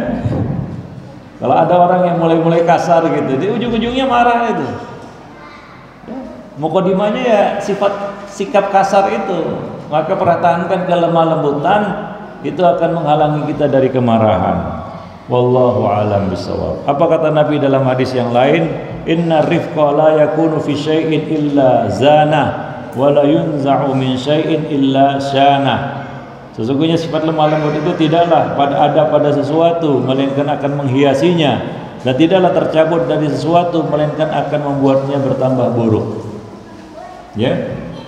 Kalau ada orang yang mulai kasar gitu, di ujung-ujungnya marah itu. Muqaddimahnya ya sikap kasar itu. Maka pertahankan kelemah lembutan, itu akan menghalangi kita dari kemarahan. Wallahu a'lam bishawab. Apa kata Nabi dalam hadis yang lain? Inna rifqa la yakunu fi syai'in illa zanah wa la yunza'u min syai'in illa syanah. Sesungguhnya sifat lemah lembut itu tidaklah ada pada sesuatu, melainkan akan menghiasinya, dan tidaklah tercabut dari sesuatu, melainkan akan membuatnya bertambah buruk. Ya,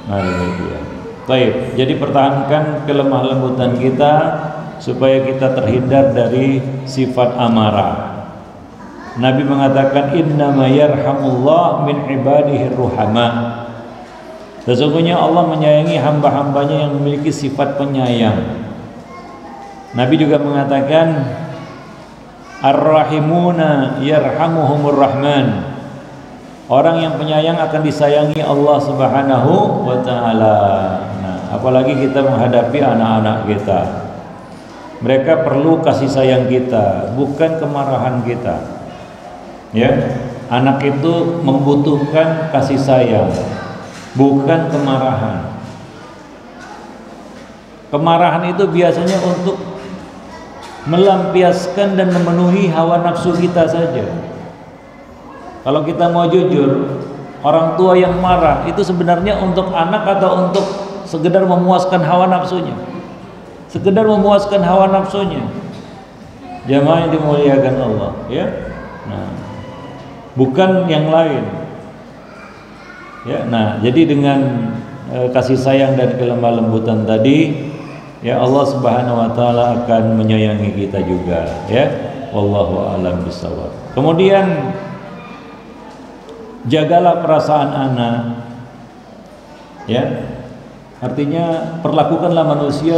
nah demikian. Baik, jadi pertahankan kelemah lembutan kita supaya kita terhindar dari sifat amarah. Nabi mengatakan, innama yarhamullah min ibadihi ruhama. Sesungguhnya Allah menyayangi hamba-hambanya yang memiliki sifat penyayang. Nabi juga mengatakan, ar-rahimuna yarhamuhumur rahman. Orang yang penyayang akan disayangi Allah Subhanahu wa ta'ala. Nah, apalagi kita menghadapi anak-anak kita. Mereka perlu kasih sayang kita, bukan kemarahan kita. Ya. anak itu membutuhkan kasih sayang, bukan kemarahan. Kemarahan itu biasanya untuk melampiaskan dan memenuhi hawa nafsu kita saja. Kalau kita mau jujur, orang tua yang marah itu sebenarnya untuk anak atau untuk sekedar memuaskan hawa nafsunya? Sekedar memuaskan hawa nafsunya. Jamaah yang dimuliakan Allah, ya. Nah, bukan yang lain. Ya, nah, jadi dengan kasih sayang dan kelemah lembutan tadi, ya Allah Subhanahu wa taala akan menyayangi kita juga, ya. Wallahu a'lam bishawab. Kemudian jagalah perasaan anak, ya. Artinya perlakukanlah manusia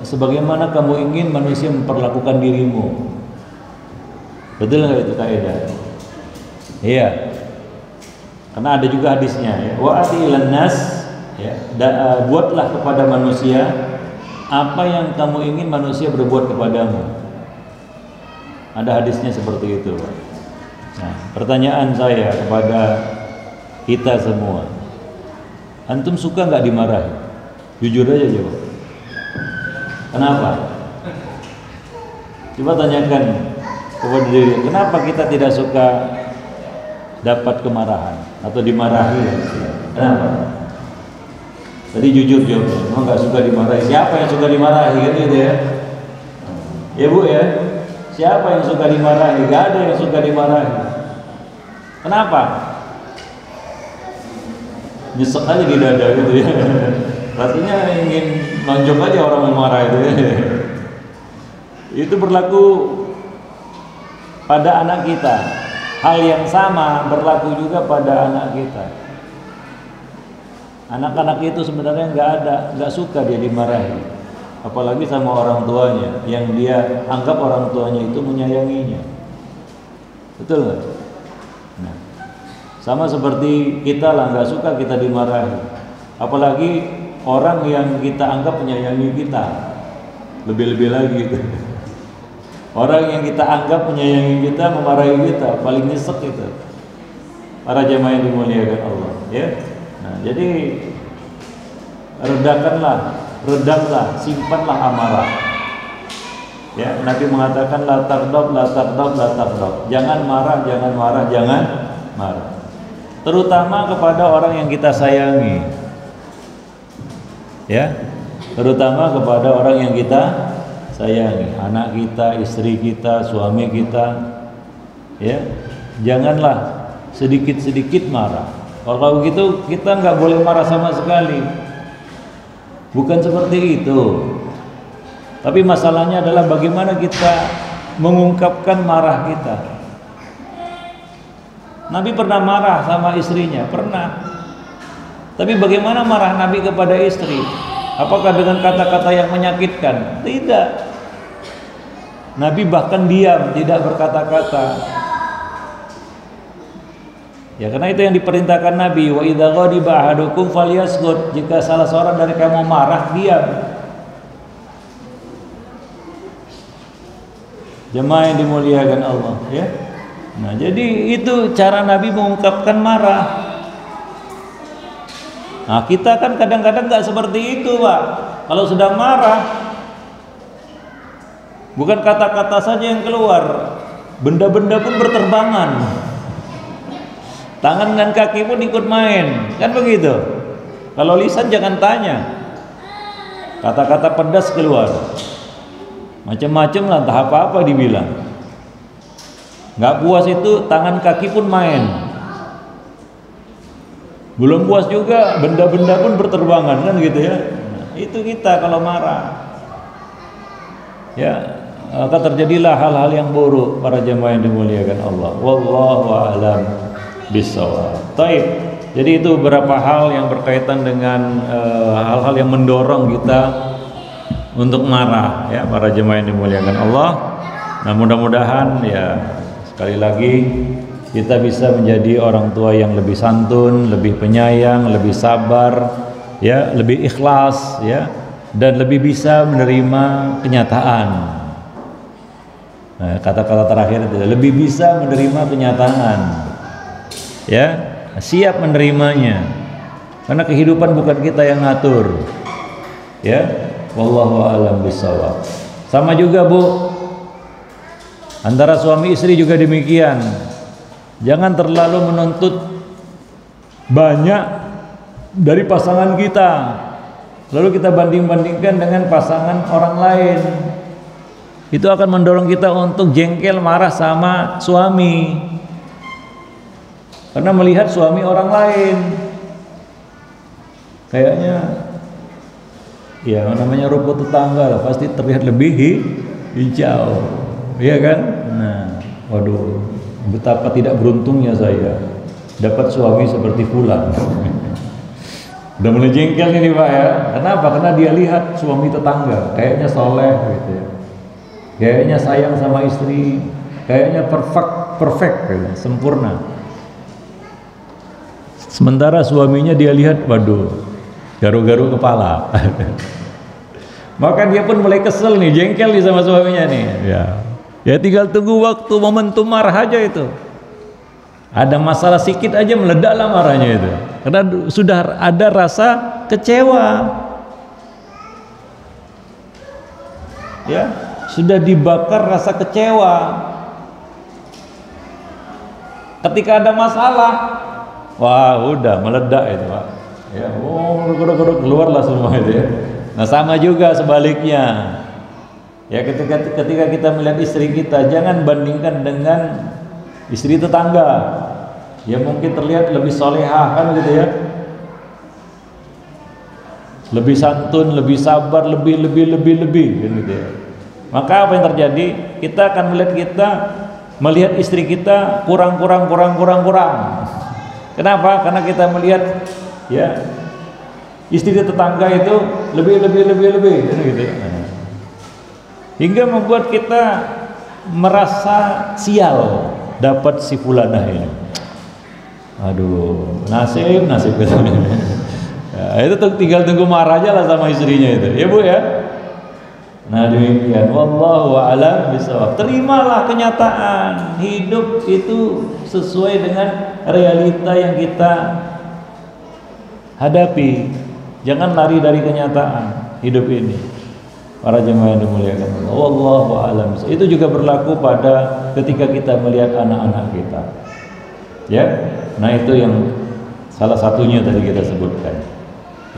sebagaimana kamu ingin manusia memperlakukan dirimu. Betul nggak itu kaidah? Iya. Karena ada juga hadisnya, ya. Wa atilan nas, ya. Buatlah kepada manusia apa yang kamu ingin manusia berbuat kepadamu. Ada hadisnya seperti itu, Pak. Nah, pertanyaan saya kepada kita semua, antum suka nggak dimarahi? Jujur aja jawab. Kenapa? Coba tanyakan kepada diri, kenapa kita tidak suka dapat kemarahan atau dimarahi? Kenapa? Tadi jujur jawab. Memang nggak suka dimarahi. Siapa yang suka dimarahi? Kan gitu ya? Ya Bu ya. Siapa yang suka dimarahi? Gak ada yang suka dimarahi. Kenapa? Nyesek aja di dada gitu ya. Rasanya ingin nonjok aja orang yang marah itu ya. Itu berlaku pada anak kita. Hal yang sama berlaku juga pada anak kita. Anak-anak itu sebenarnya nggak suka dia dimarahi, apalagi sama orang tuanya yang dia anggap orang tuanya itu menyayanginya. Betul nggak? Nah, sama seperti kita lah, nggak suka kita dimarahi, apalagi orang yang kita anggap menyayangi kita, lebih-lebih lagi gitu. Orang yang kita anggap menyayangi kita memarahi kita, paling nyesek itu. Para jamaah yang dimuliakan Allah, ya. Nah, jadi redamlah, simpanlah amarah. Ya, Nabi mengatakan la taghdab. Jangan marah. Terutama kepada orang yang kita sayangi. Ya, terutama kepada orang yang kita sayangi, anak kita, istri kita, suami kita. Ya, janganlah sedikit-sedikit marah. Kalau begitu kita nggak boleh marah sama sekali. Bukan seperti itu. Tapi masalahnya adalah bagaimana kita mengungkapkan marah kita. Nabi pernah marah sama istrinya, pernah. Tapi bagaimana marah Nabi kepada istri? Apakah dengan kata-kata yang menyakitkan? Tidak. Nabi bahkan diam, tidak berkata-kata. Ya, karena itu yang diperintahkan Nabi, wa idza ghadiba ahadukum falyasqut. Jika salah seorang dari kamu marah, diam. Jemaah yang dimuliakan Allah, ya. Nah, jadi itu cara Nabi mengungkapkan marah. Nah, kita kan kadang-kadang nggak seperti itu, Pak. Kalau sudah marah, bukan kata-kata saja yang keluar, benda-benda pun berterbangan. Tangan dan kaki pun ikut main, kan begitu. Kalau lisan jangan tanya, kata-kata pedas keluar, macam-macam lah, entah apa-apa dibilang. Nggak puas itu tangan kaki pun main. Belum puas juga benda-benda pun berterbangan, kan gitu ya. Nah, itu kita kalau marah, ya maka terjadilah hal-hal yang buruk para jemaah yang dimuliakan Allah. Wallahu a'lam bishawab. Taib. Jadi itu beberapa hal yang berkaitan dengan hal-hal yang mendorong kita untuk marah, ya para jemaah yang dimuliakan Allah. Nah, mudah-mudahan ya sekali lagi kita bisa menjadi orang tua yang lebih santun, lebih penyayang, lebih sabar, ya, lebih ikhlas, ya, dan lebih bisa menerima kenyataan. Nah, kata-kata terakhir itu lebih bisa menerima kenyataan, ya, siap menerimanya, karena kehidupan bukan kita yang ngatur, ya. Wallahu a'lam bishawab. Sama juga Bu, antara suami istri juga demikian. Jangan terlalu menuntut banyak dari pasangan kita, lalu kita banding-bandingkan dengan pasangan orang lain. Itu akan mendorong kita untuk jengkel, marah sama suami, karena melihat suami orang lain kayaknya, ya namanya rumput tetangga lah, pasti terlihat lebih hijau, iya kan? Nah, waduh, betapa tidak beruntungnya saya dapat suami seperti fulan. Udah mulai jengkel ini Pak ya. Kenapa? Karena dia lihat suami tetangga kayaknya soleh gitu ya, kayaknya sayang sama istri, kayaknya perfect gitu, sempurna. Sementara suaminya dia lihat, waduh, garu-garu kepala. Maka dia pun mulai kesel nih, jengkel nih sama suaminya nih. Ya tinggal tunggu waktu momentum marah aja itu. Ada masalah sedikit aja meledaklah marahnya itu, karena sudah ada rasa kecewa, ya, sudah dibakar rasa kecewa. Ketika ada masalah, wah udah meledak itu Pak, ya, keluarlah semua itu ya. Nah sama juga sebaliknya, ya, ketika kita melihat istri kita, jangan bandingkan dengan istri tetangga yang mungkin terlihat lebih solehah kan gitu ya, lebih santun, lebih sabar, lebih kan gitu ya. Maka apa yang terjadi? Kita akan melihat istri kita kurang. Kenapa? Karena kita melihat, ya, istri tetangga itu lebih kan gitu ya. Hingga membuat kita merasa sial dapat si fulanah ini. Aduh, nasib gitu. Ya, itu tinggal tunggu marah aja lah sama istrinya itu, ya Bu ya. Nah demikian, wallahu a'lam bishawab. Terimalah kenyataan hidup itu sesuai dengan realita yang kita hadapi. Jangan lari dari kenyataan hidup ini. Para jemaah yang dimuliakan Allah, wallahu a'lam. Itu juga berlaku pada ketika kita melihat anak-anak kita, ya. Nah itu yang salah satunya tadi kita sebutkan.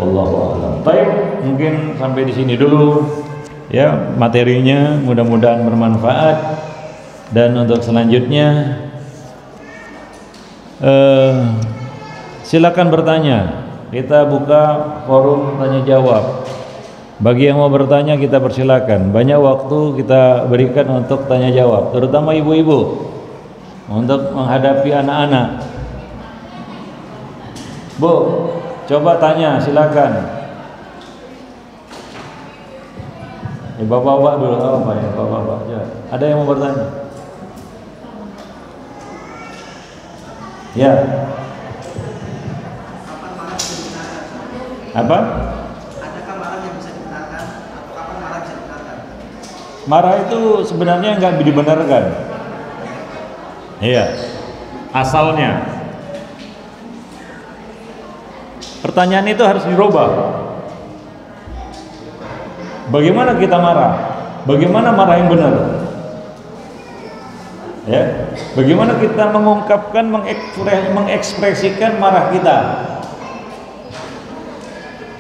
Wallahu a'lam. Baik, mungkin sampai di sini dulu ya materinya, mudah-mudahan bermanfaat. Dan untuk selanjutnya silakan bertanya. Kita buka forum tanya jawab. Bagi yang mau bertanya kita persilakan. Banyak waktu kita berikan untuk tanya jawab, terutama ibu-ibu untuk menghadapi anak-anak. Bu, coba tanya, silakan. Ya, bapak-bapak dulu, apa ya, bapak-bapak. Ya. Ada yang mau bertanya? Ya. Apa? Adakah marah yang bisa dibenarkan atau kapan marah bisa dibenarkan? Marah itu sebenarnya nggak dibenarkan. Iya. Asalnya. Pertanyaan itu harus dirubah. Bagaimana kita marah? Bagaimana marah yang benar? Ya, bagaimana kita mengungkapkan, mengekspresikan marah kita?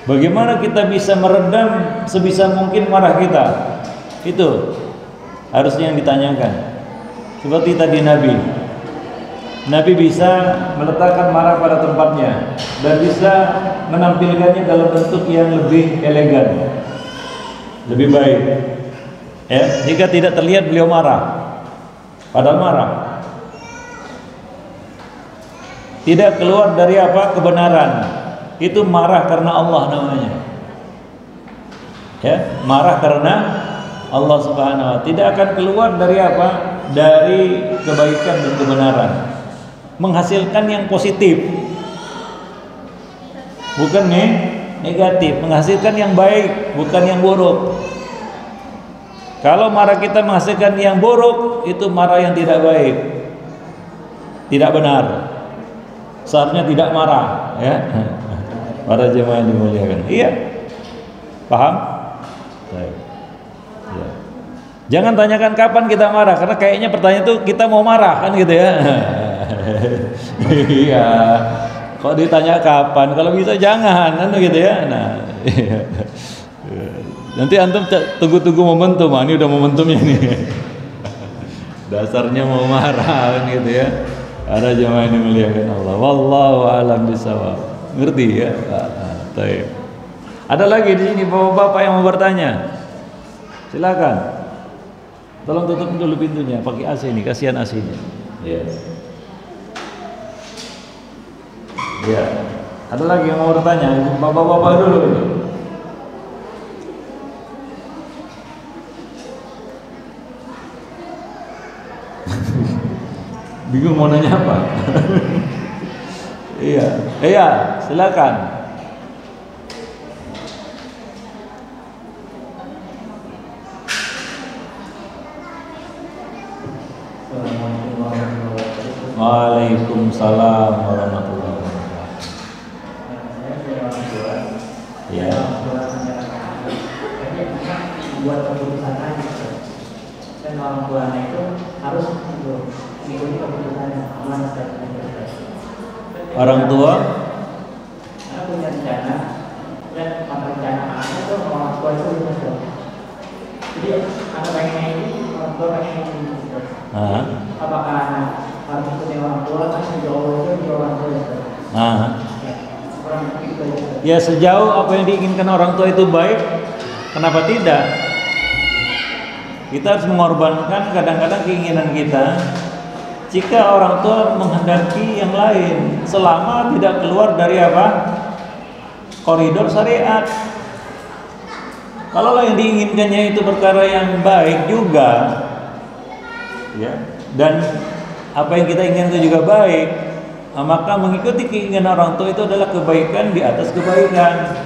Bagaimana kita bisa meredam sebisa mungkin marah kita? Itu harusnya yang ditanyakan. Seperti tadi Nabi bisa meletakkan marah pada tempatnya dan bisa menampilkannya dalam bentuk yang lebih elegan, lebih baik. Ya, jika tidak terlihat beliau marah, padahal marah tidak keluar dari apa? Kebenaran. Itu marah karena Allah namanya. Ya, marah karena Allah Subhanahu wa ta'ala. Tidak akan keluar dari apa? Dari kebaikan dan kebenaran. Menghasilkan yang positif, bukan negatif. Menghasilkan yang baik, bukan yang buruk. Kalau marah kita menghasilkan yang buruk, itu marah yang tidak baik, tidak benar. Seharusnya tidak marah, ya. Para jemaah yang dimuliakan. Iya, paham? Baik. Ya. Jangan tanyakan kapan kita marah, karena kayaknya pertanyaan itu kita mau marah kan gitu ya. Iya. Kok ditanya kapan? Kalau bisa jangan, kan gitu ya. Nah. Nanti antum tunggu-tunggu momentum, ini udah momentumnya nih. Dasarnya mau marah kan gitu ya. Ada jemaah yang dimuliakan Allah. Wallahu a'lam bishawab. Ngerti ya? Baik. Ada lagi di sini bapak-bapak yang mau bertanya. Silakan. Tolong tutup dulu pintunya, pakai AC ini, kasihan AC-nya. Ya. Ya. Ada lagi yang mau bertanya? Bapak-bapak dulu. Bingung mau nanya apa? Iya, silakan. Waalaikumsalam warahmatullahi wabarakatuh. Ya. Buat keputusan aja, dan orang tuanya itu harus mengikuti keputusannya. Orang tua karena punya rencana dan rencana anaknya itu orang tua itu betul. Jadi anak pengen ini, orang tua pengen ini. Apakah anak harus ikuti orang tua kan sejauh itu di orang tua itu? Ya, sejauh apa yang diinginkan orang tua itu baik, kenapa tidak? Kita harus mengorbankan kadang-kadang keinginan kita jika orang tua menghendaki yang lain, selama tidak keluar dari apa? Koridor syariat. Kalau yang diinginkannya itu perkara yang baik juga, ya, dan apa yang kita inginkan itu juga baik, maka mengikuti keinginan orang tua itu adalah kebaikan di atas kebaikan.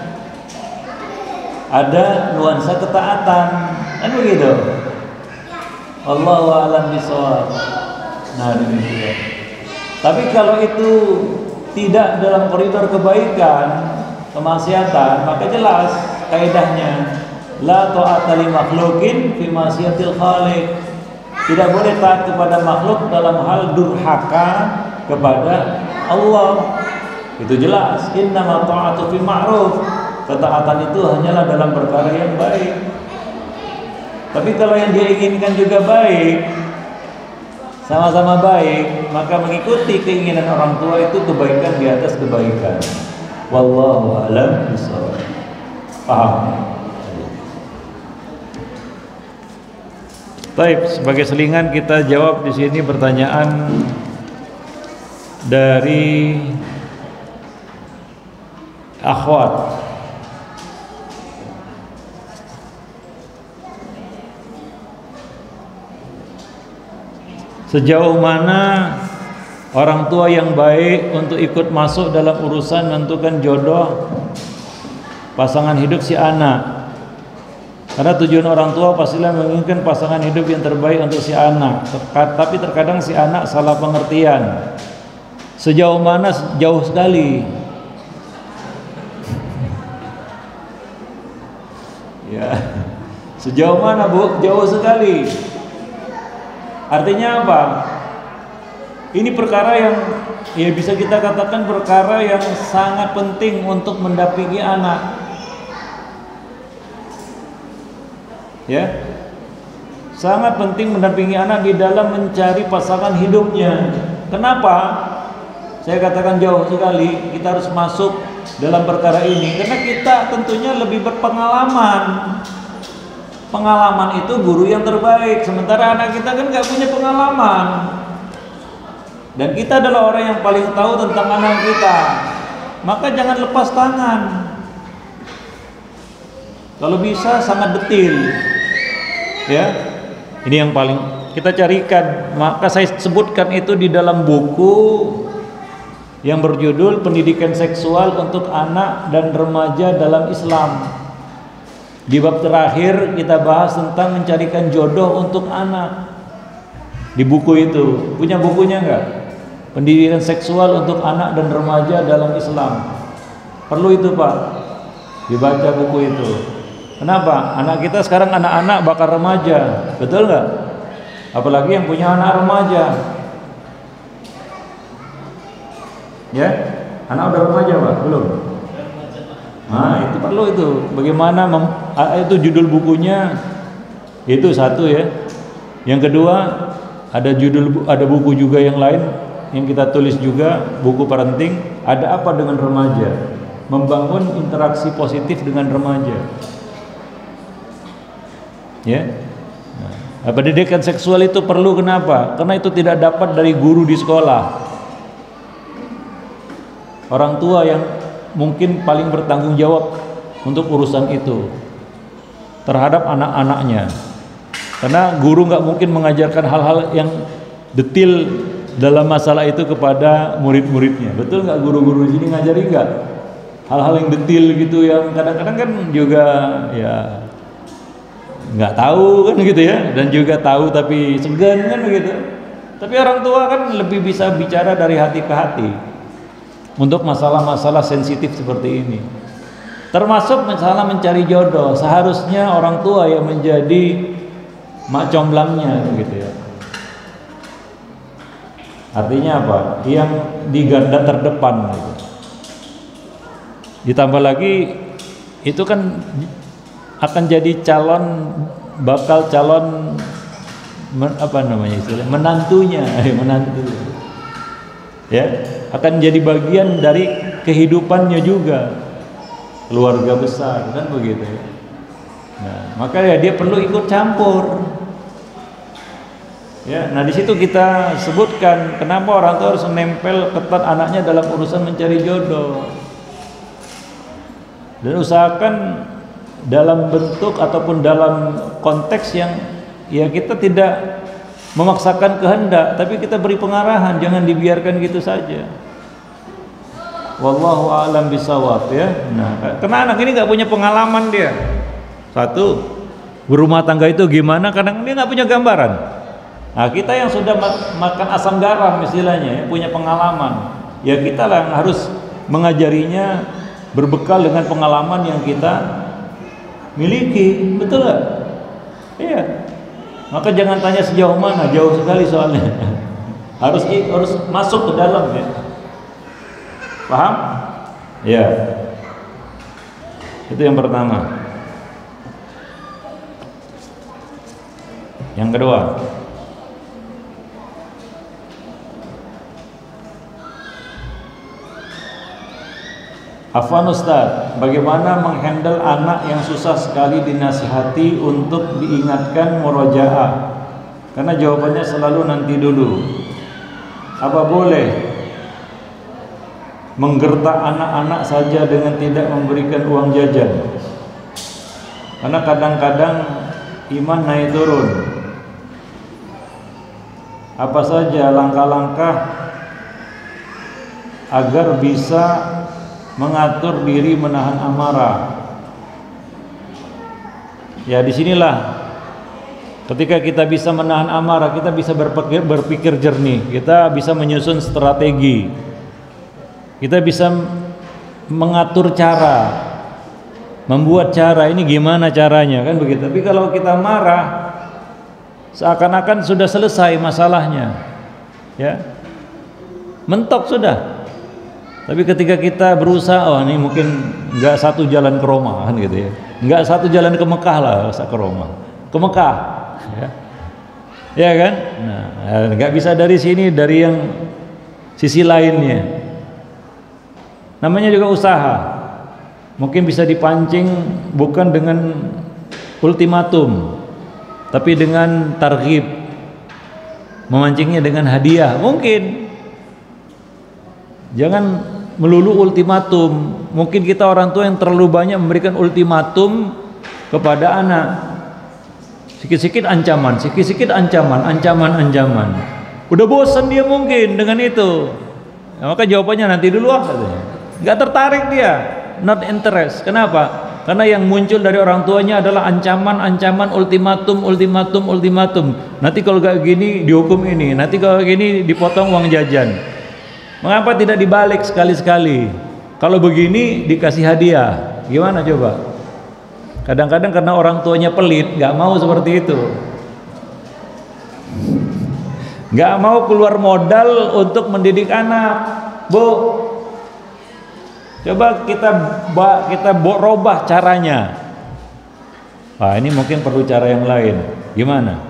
Ada nuansa ketaatan, kan begitu? Wallahu a'lam bishawab. Nah, demikian. Tapi kalau itu tidak dalam koridor kebaikan, kemaksiatan, maka jelas kaidahnya la ta'ata li makhluqin fi ma'siyatil khaliq. Tidak boleh taat kepada makhluk dalam hal durhaka kepada Allah. Itu jelas. Innama ta'atu fi ma'ruf. Ketaatan itu hanyalah dalam perkara yang baik. Tapi kalau yang dia inginkan juga baik, sama-sama baik, maka mengikuti keinginan orang tua itu kebaikan di atas kebaikan. Wallahu a'lam bishawab. Paham? Baik, sebagai selingan kita jawab di sini pertanyaan dari akhwat. Sejauh mana orang tua yang baik untuk ikut masuk dalam urusan menentukan jodoh pasangan hidup si anak? Karena tujuan orang tua pastilah menginginkan pasangan hidup yang terbaik untuk si anak. Tapi terkadang si anak salah pengertian. Sejauh mana? Jauh sekali. Ya. Sejauh mana, Bu? Jauh sekali. Artinya apa? Ini perkara yang ya bisa kita katakan perkara yang sangat penting untuk mendampingi anak. Ya. Sangat penting mendampingi anak di dalam mencari pasangan hidupnya. Kenapa? Saya katakan jauh sekali kita harus masuk dalam perkara ini karena kita tentunya lebih berpengalaman. Pengalaman itu guru yang terbaik. Sementara anak kita kan gak punya pengalaman. Dan kita adalah orang yang paling tahu tentang anak kita. Maka jangan lepas tangan. Kalau bisa sangat detil. Ya. Ini yang paling kita carikan. Maka saya sebutkan itu di dalam buku yang berjudul Pendidikan Seksual untuk Anak dan Remaja dalam Islam. Di bab terakhir kita bahas tentang mencarikan jodoh untuk anak. Di buku itu, punya bukunya enggak? Pendidikan seksual untuk anak dan remaja dalam Islam. Perlu itu Pak, dibaca buku itu. Kenapa? Anak kita sekarang anak-anak bakal remaja, betul nggak? Apalagi yang punya anak remaja. Ya, anak udah remaja Pak? Belum? Nah itu perlu itu. Bagaimana itu judul bukunya? Itu satu ya. Yang kedua, ada buku juga yang lain yang kita tulis juga, buku parenting. Ada apa dengan remaja? Membangun interaksi positif dengan remaja. Ya. Nah, pendidikan seksual itu perlu, kenapa? Karena itu tidak dapat dari guru di sekolah. Orang tua yang mungkin paling bertanggung jawab untuk urusan itu terhadap anak-anaknya. Karena guru nggak mungkin mengajarkan hal-hal yang detail dalam masalah itu kepada murid-muridnya. Betul nggak guru-guru di sini ngajari nggak? Hal-hal yang detail gitu yang kadang-kadang kan juga ya nggak tahu kan gitu ya, dan juga tahu tapi segan kan begitu. Tapi orang tua kan lebih bisa bicara dari hati ke hati untuk masalah-masalah sensitif seperti ini. Termasuk masalah mencari jodoh, seharusnya orang tua yang menjadi mak comblangnya gitu ya. Artinya apa? Yang di garda terdepan gitu. Ditambah lagi itu kan akan jadi bakal calon apa namanya istilahnya, menantunya, menantu. Ya, akan jadi bagian dari kehidupannya juga, keluarga besar kan begitu ya. Nah, maka ya dia perlu ikut campur. Ya, nah di situ kita sebutkan kenapa orang tua harus menempel ketat anaknya dalam urusan mencari jodoh. Dan usahakan dalam bentuk ataupun dalam konteks yang ya kita tidak memaksakan kehendak, tapi kita beri pengarahan, jangan dibiarkan gitu saja. Wallahu a'lam bishawab ya. Nah, karena anak ini nggak punya pengalaman dia. Satu, berumah tangga itu gimana? Kadang dia nggak punya gambaran. Nah, kita yang sudah makan asam garam istilahnya, ya, punya pengalaman. Ya kita lah yang harus mengajarinya berbekal dengan pengalaman yang kita miliki, betul nggak? Iya. Maka jangan tanya sejauh mana, jauh sekali soalnya. harus masuk ke dalam ya. Paham? Ya. Itu yang pertama. Yang kedua, Afwan Ustaz, bagaimana menghandle anak yang susah sekali dinasihati untuk diingatkan murojaah? Karena jawabannya selalu nanti dulu. Apa boleh menggertak anak-anak saja dengan tidak memberikan uang jajan? Karena kadang-kadang iman naik turun. Apa saja langkah-langkah agar bisa mengatur diri menahan amarah? Ya disinilah ketika kita bisa menahan amarah, kita bisa berpikir jernih, kita bisa menyusun strategi, kita bisa mengatur cara, membuat cara ini gimana caranya kan begitu. Tapi kalau kita marah, seakan-akan sudah selesai masalahnya, ya mentok sudah. Tapi ketika kita berusaha, oh ini mungkin nggak satu jalan ke Roma kan gitu ya, nggak satu jalan ke Mekah lah, ke Roma, ke Mekah, ya kan? Nah, nggak bisa dari sini, dari yang sisi lainnya. Namanya juga usaha. Mungkin bisa dipancing bukan dengan ultimatum, tapi dengan targhib, memancingnya dengan hadiah. Mungkin jangan melulu ultimatum. Mungkin kita orang tua yang terlalu banyak memberikan ultimatum kepada anak. Sikit-sikit ancaman, sikit-sikit ancaman. Udah bosan dia mungkin dengan itu. Nah, maka jawabannya nanti dulu katanya. Nggak tertarik dia, not interest. Kenapa? Karena yang muncul dari orang tuanya adalah ancaman-ancaman, ultimatum. Nanti kalau gak gini dihukum ini, nanti kalau gini dipotong uang jajan. Mengapa tidak dibalik sekali-sekali? Kalau begini dikasih hadiah, gimana coba? Kadang-kadang karena orang tuanya pelit, gak mau seperti itu. Gak mau keluar modal untuk mendidik anak. Bu, coba kita robah caranya. Wah, ini mungkin perlu cara yang lain. Gimana?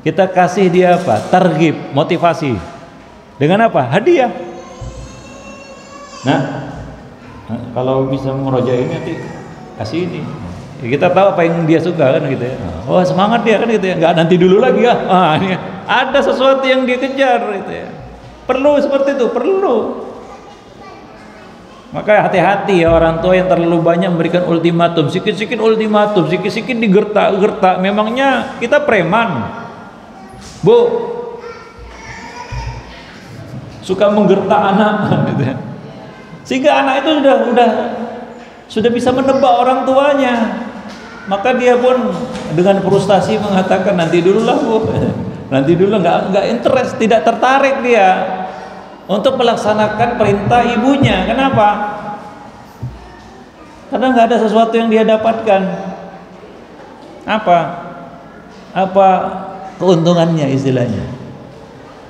Kita kasih dia apa? Targhib, motivasi. Dengan apa? Hadiah. Nah, kalau bisa merojain nanti kasih ini. Ya, kita tahu apa yang dia suka kan gitu ya. Oh, semangat dia kan gitu ya. Enggak nanti dulu lagi ya. Ini ada sesuatu yang dia kejar gitu ya. Perlu seperti itu, perlu. Maka hati-hati ya orang tua yang terlalu banyak memberikan ultimatum, sikit-sikit ultimatum, sikit-sikit digertak-gertak. Memangnya kita preman, Bu? Suka menggertak anak, gitu ya. Sehingga anak itu sudah bisa menebak orang tuanya. Maka dia pun dengan frustasi mengatakan nanti dulu lah, Bu. Nanti dulu, nggak interest, tidak tertarik dia untuk melaksanakan perintah ibunya. Kenapa? Karena nggak ada sesuatu yang dia dapatkan. Apa keuntungannya istilahnya?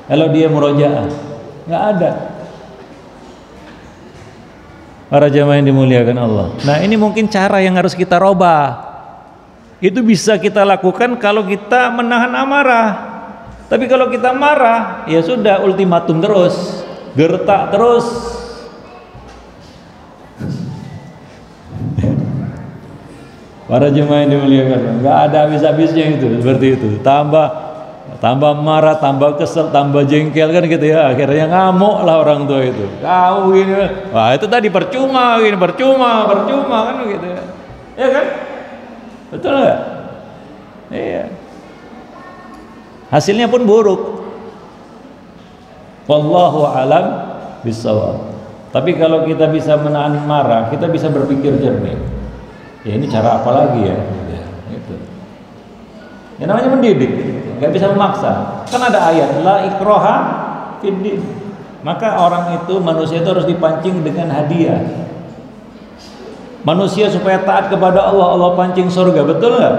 Kalau dia murojaah, nggak ada. Para jamaah yang dimuliakan Allah. Nah, ini mungkin cara yang harus kita robah. Itu bisa kita lakukan kalau kita menahan amarah. Tapi kalau kita marah, ya sudah, ultimatum terus. Gertak terus. Para jemaah yang dimuliakan, nggak ada habis-habisnya itu, seperti itu. Tambah marah, tambah kesel, tambah jengkel kan gitu ya. Akhirnya ngamuk lah orang tua itu. Kau gini, wah itu tadi percuma kan gitu ya. Ya kan? Betul nggak? Iya. Hasilnya pun buruk. Wallahu alam bissawab. Tapi kalau kita bisa menahan marah, kita bisa berpikir jernih. Ya ini cara apa lagi ya? Itu. Ya namanya mendidik, nggak bisa memaksa. Kan ada ayat la ikraha fid din. Maka orang itu, manusia itu harus dipancing dengan hadiah. Manusia supaya taat kepada Allah, Allah pancing surga, betul nggak?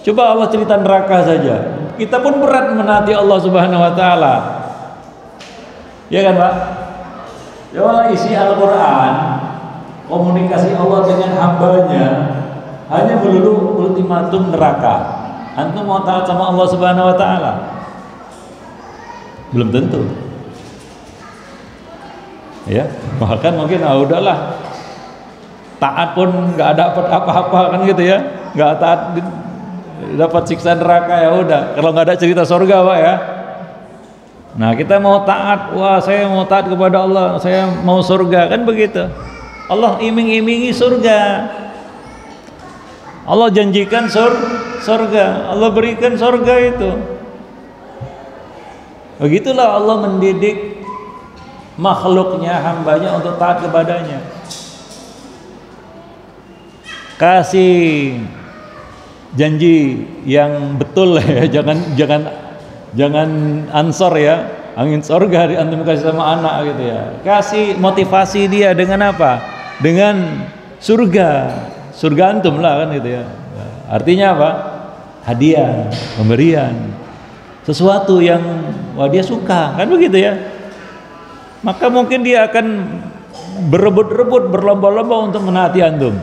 Coba Allah cerita neraka saja. Kita pun berat menaati Allah Subhanahu wa taala. Ya kan, Pak? Ya Allah, isi Al-Qur'an, komunikasi Allah dengan hambanya hanya melulu ultimatum neraka. Antum mau taat sama Allah Subhanahu wa taala? Belum tentu. Ya, bahkan mungkin udahlah. Taat pun enggak dapat apa-apa kan gitu ya. Enggak taat dapat siksa neraka, ya udah. Kalau nggak ada cerita surga, Pak ya. Nah, kita mau taat, wah saya mau taat kepada Allah, saya mau surga, kan begitu. Allah iming-imingi surga. Allah janjikan surga, Allah berikan surga itu. Begitulah Allah mendidik makhluknya, hambanya untuk taat kepadanya. Kasih janji yang betul ya, jangan ansor ya, angin surga antum kasih sama anak gitu ya. Kasih motivasi dia dengan apa? Dengan surga antum lah kan gitu ya. Artinya apa? Hadiah, pemberian, sesuatu yang wah dia suka, kan begitu ya. Maka mungkin dia akan berebut-rebut, berlomba-lomba untuk menaati antum.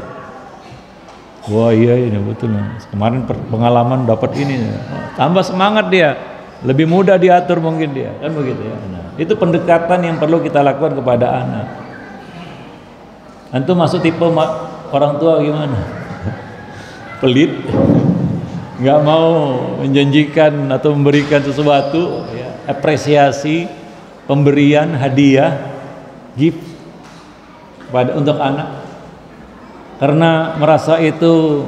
Wah iya ini betul, kemarin pengalaman dapat ini, tambah semangat dia, lebih mudah diatur mungkin dia, kan begitu ya. Nah, itu pendekatan yang perlu kita lakukan kepada anak. Antum masuk tipe orang tua gimana? Pelit, nggak mau menjanjikan atau memberikan sesuatu, ya, apresiasi, pemberian, hadiah, gift untuk anak. Karena merasa itu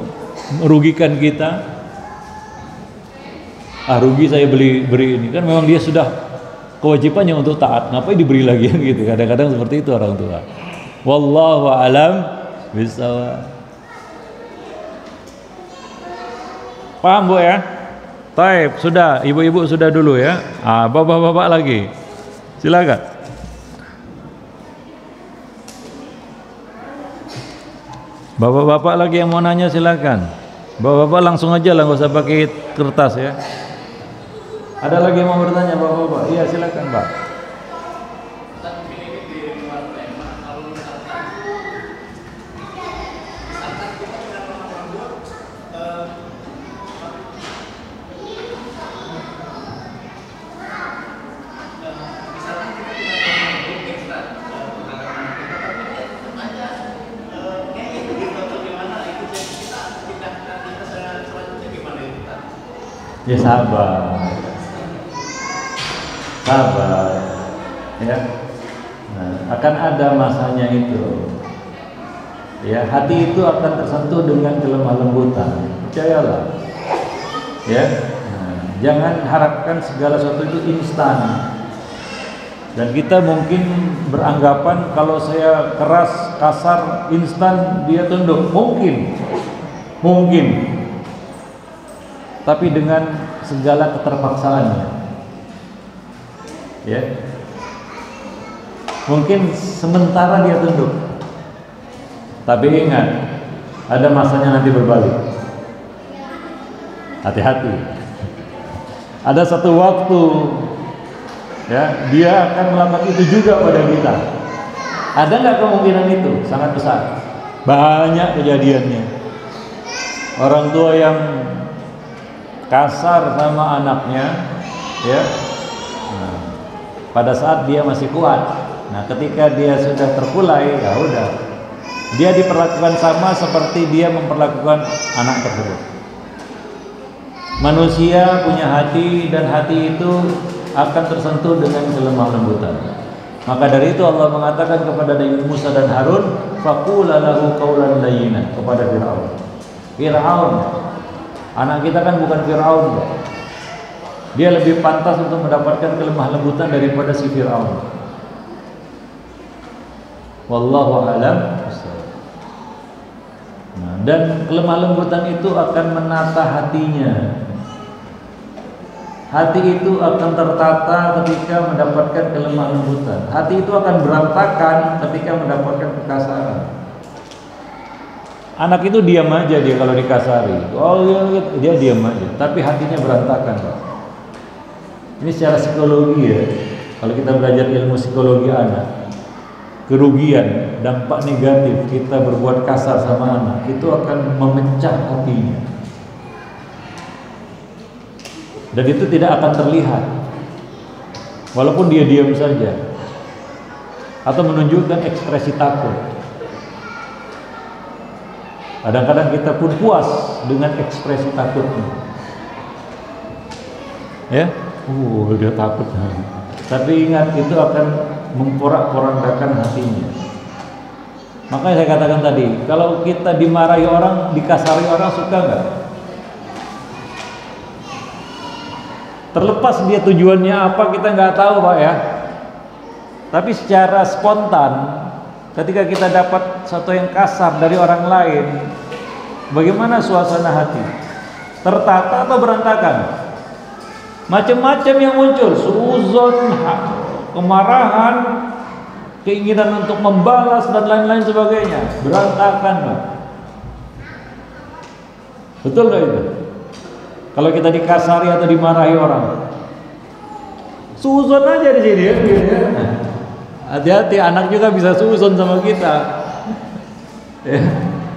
merugikan kita. Rugi saya beri ini, kan memang dia sudah kewajibannya untuk taat, ngapain diberi lagi gitu. Kadang-kadang seperti itu orang tua. Wallahu alam bisawab. Paham Bu ya? Taib, sudah, ibu-ibu sudah dulu ya. Bapak-bapak lagi. Silakan. Bapak-bapak lagi yang mau nanya silakan. Bapak-bapak langsung aja lah, nggak usah pakai kertas ya. Ada lagi yang mau bertanya bapak-bapak? Iya silakan Pak. Ya sabar ya. Nah, akan ada masanya itu ya. Hati itu akan tersentuh dengan kelemah lembutan, percayalah ya. Nah, jangan harapkan segala sesuatu itu instan. Dan kita mungkin beranggapan kalau saya keras, kasar, instan dia tunduk. Mungkin tapi dengan segala keterpaksaannya ya. Mungkin sementara dia tunduk, tapi ingat ada masanya nanti berbalik. Hati-hati, ada satu waktu ya dia akan melakukan itu juga pada kita. Ada nggak kemungkinan itu? Sangat besar. Banyak kejadiannya. Orang tua yang kasar sama anaknya ya. Nah, pada saat dia masih kuat. Nah, ketika dia sudah terkulai, ya udah. Dia diperlakukan sama seperti dia memperlakukan anak tersebut. Manusia punya hati dan hati itu akan tersentuh dengan kelemah lembutan. Maka dari itu Allah mengatakan kepada Nabi Musa dan Harun, faqula lahu qawlan layyinan, kepada Firaun. Anak kita kan bukan Firaun. Dia lebih pantas untuk mendapatkan kelemah lembutan daripada si Firaun. Wallahu a'lam. Nah, dan kelemah lembutan itu akan menata hatinya. Hati itu akan tertata ketika mendapatkan kelemah lembutan. Hati itu akan berantakan ketika mendapatkan kekasaran. Anak itu diam aja dia kalau dikasari. Oh dia diam aja, tapi hatinya berantakan, Pak. Ini secara psikologi ya. Kalau kita belajar ilmu psikologi anak, kerugian, dampak negatif kita berbuat kasar sama anak itu akan memecah hatinya. Dan itu tidak akan terlihat, walaupun dia diam saja atau menunjukkan ekspresi takut. Kadang-kadang kita pun puas dengan ekspresi takutnya, ya, dia takut. Tapi ingat itu akan memporak-porandakan hatinya. Makanya saya katakan tadi, kalau kita dimarahi orang, dikasari orang, suka nggak? Terlepas dia tujuannya apa kita nggak tahu, Pak ya. Tapi secara spontan, ketika kita dapat sesuatu yang kasar dari orang lain, bagaimana suasana hati? Tertata atau berantakan? Macam-macam yang muncul, suuzon, kemarahan, keinginan untuk membalas dan lain-lain sebagainya. Berantakan, Pak. Betul nggak itu? Kalau kita dikasari atau dimarahi orang, suuzon aja di sini ya. Hati-hati, anak juga bisa suuzon sama kita. Ya,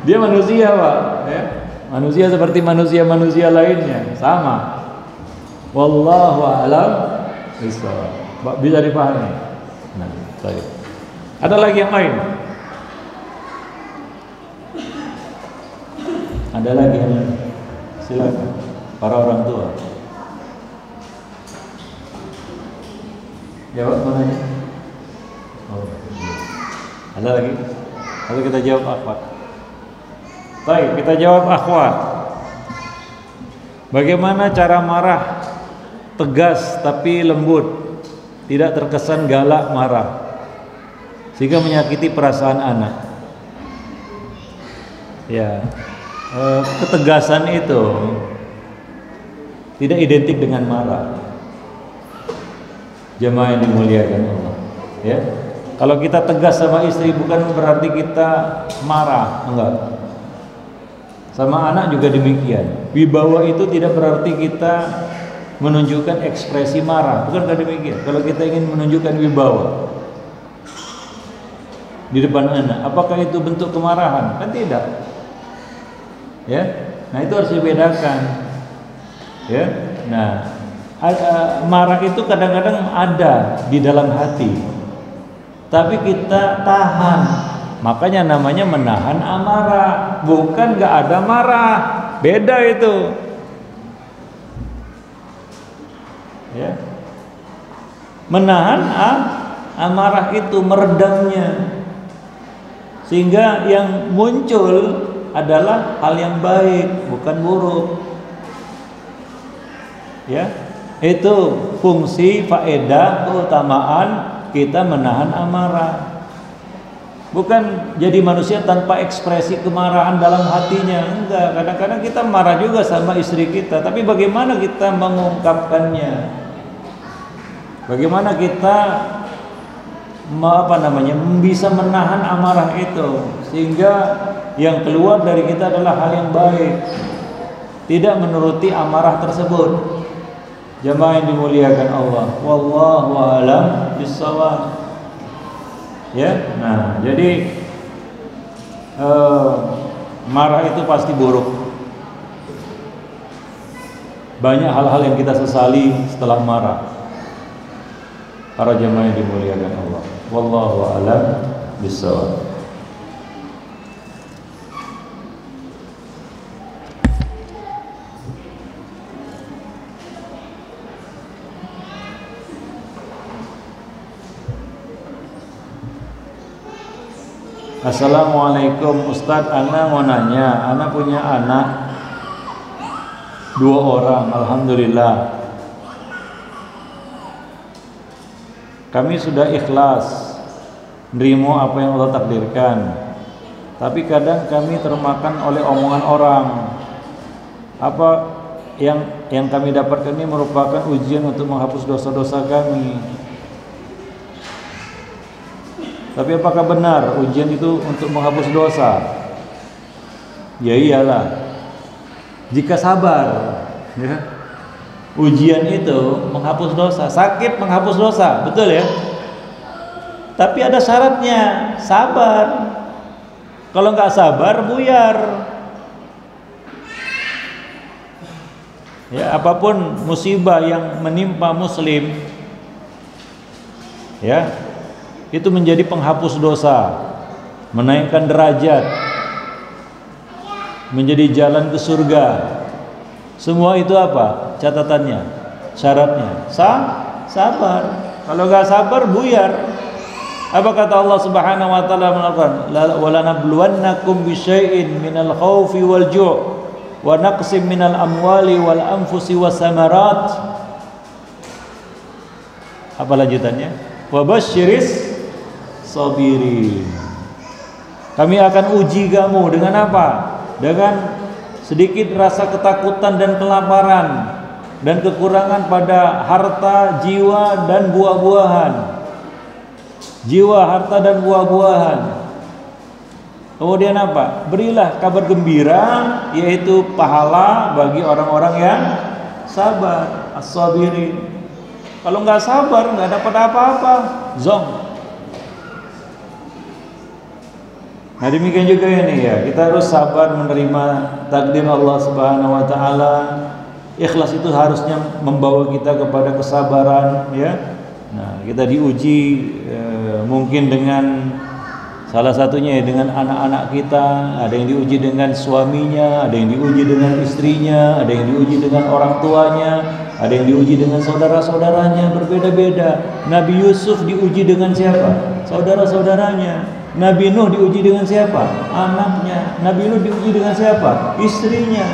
dia manusia, Pak. Ya, manusia seperti manusia-manusia lainnya, sama. Wallahu a'lam bishawab. Bisa dipahami. Nah, baik. Ada lagi yang lain? Ada lagi yang lain? Silakan. Para orang tua. Jawab mana ya? Oh, ada lagi? Atau kita jawab akhwat? Baik, kita jawab akhwat. Bagaimana cara marah tegas tapi lembut, tidak terkesan galak marah? sehingga menyakiti perasaan anak. Ya, ketegasan itu tidak identik dengan marah. Jemaah yang dimuliakan Allah. Ya, kalau kita tegas sama istri bukan berarti kita marah, enggak. Sama anak juga demikian. Wibawa itu tidak berarti kita menunjukkan ekspresi marah, bukankah demikian? Kalau kita ingin menunjukkan wibawa di depan anak, apakah itu bentuk kemarahan? Kan tidak. Ya, nah itu harus dibedakan. Ya, nah marah itu kadang-kadang ada di dalam hati, tapi kita tahan. Makanya namanya menahan amarah, bukan gak ada marah. Beda itu. Ya. Menahan amarah itu, meredamnya, sehingga yang muncul adalah hal yang baik, bukan buruk. Ya, itu fungsi, faedah, keutamaan kita menahan amarah. Bukan jadi manusia tanpa ekspresi kemarahan dalam hatinya. Enggak, kadang-kadang kita marah juga sama istri kita, tapi bagaimana kita mengungkapkannya? Bagaimana kita bisa menahan amarah itu sehingga yang keluar dari kita adalah hal yang baik, tidak menuruti amarah tersebut. Jamaah yang dimuliakan Allah, wallahu a'lam bissawab. Ya, nah jadi marah itu pasti buruk. Banyak hal-hal yang kita sesali setelah marah. Para jamaah yang dimuliakan Allah, wallahu a'lam bissawab. Assalamualaikum Ustadz, ana mau nanya, ana punya anak 2 orang, alhamdulillah. Kami sudah ikhlas nerima apa yang Allah takdirkan, tapi kadang kami termakan oleh omongan orang. Apa yang kami dapatkan ini merupakan ujian untuk menghapus dosa-dosa kami. Tapi apakah benar ujian itu untuk menghapus dosa? Ya iyalah, jika sabar, ya. Ujian itu menghapus dosa, sakit menghapus dosa, betul ya? Tapi ada syaratnya, sabar. Kalau nggak sabar, buyar. Ya, apapun musibah yang menimpa muslim, ya, itu menjadi penghapus dosa, menaikkan derajat, menjadi jalan ke surga. Semua itu apa? Catatannya, syaratnya, sabar. Kalau nggak sabar, buyar. Apa kata Allah Subhanahu wa taala mengatakan, "Wala nabluwannakum bisyai'in minal khaufi wal ju' wa naqsim minal amwali wal anfusi was samarat." Apa lanjutannya? Wa basyiris sabirin. Kami akan uji kamu dengan apa? Dengan sedikit rasa ketakutan dan kelaparan dan kekurangan pada harta, jiwa dan buah-buahan. Jiwa, harta dan buah-buahan. Kemudian apa? Berilah kabar gembira, yaitu pahala bagi orang-orang yang sabar, as-sabirin. Kalau nggak sabar, nggak dapat apa-apa, zong. Nah demikian juga ini ya, kita harus sabar menerima takdir Allah Subhanahu wa taala. Ikhlas itu harusnya membawa kita kepada kesabaran, ya. Nah, kita diuji mungkin dengan salah satunya ya, dengan anak-anak kita, ada yang diuji dengan suaminya, ada yang diuji dengan istrinya, ada yang diuji dengan orang tuanya, ada yang diuji dengan saudara-saudaranya, berbeda-beda. Nabi Yusuf diuji dengan siapa? Saudara-saudaranya. Nabi Nuh diuji dengan siapa? Anaknya. Nabi Nuh diuji dengan siapa? Istrinya.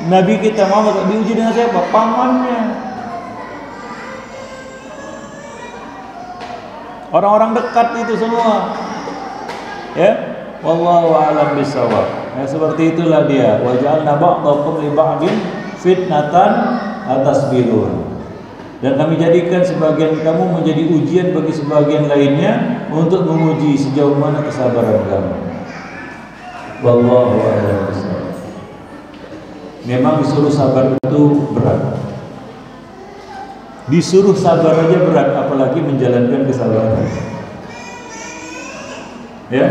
Nabi kita Muhammad diuji dengan siapa? Pamannya. orang-orang dekat itu semua. Ya, wallahu a'lam bishawab. Ya, seperti itulah dia. Wa ja'alna ba'dakum li ba'din fitnatan atasbirun. Dan kami jadikan sebagian kamu menjadi ujian bagi sebagian lainnya untuk menguji sejauh mana kesabaran kamu. Wallahu a'lam bishawab. Memang disuruh sabar itu berat. Disuruh sabar aja berat, apalagi menjalankan kesabaran. Ya.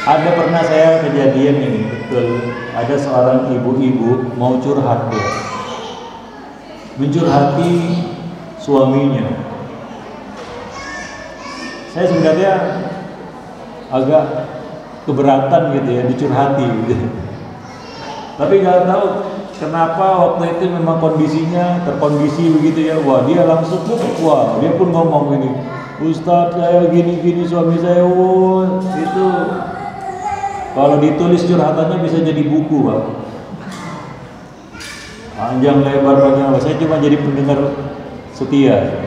Ada pernah saya kejadian ini, betul. Ada seorang ibu-ibu mau curhat ya. Mencurhati suaminya. Saya sebenarnya agak keberatan gitu ya dicurhati gitu. Tapi nggak tahu kenapa waktu itu memang kondisinya terkondisi begitu ya. Wah, dia langsung wah, dia pun ngomong gini, Ustadz saya gini-gini suami saya, oh, itu kalau ditulis curhatannya bisa jadi buku, Pak. Panjang lebar panjang. Saya cuma jadi pendengar setia,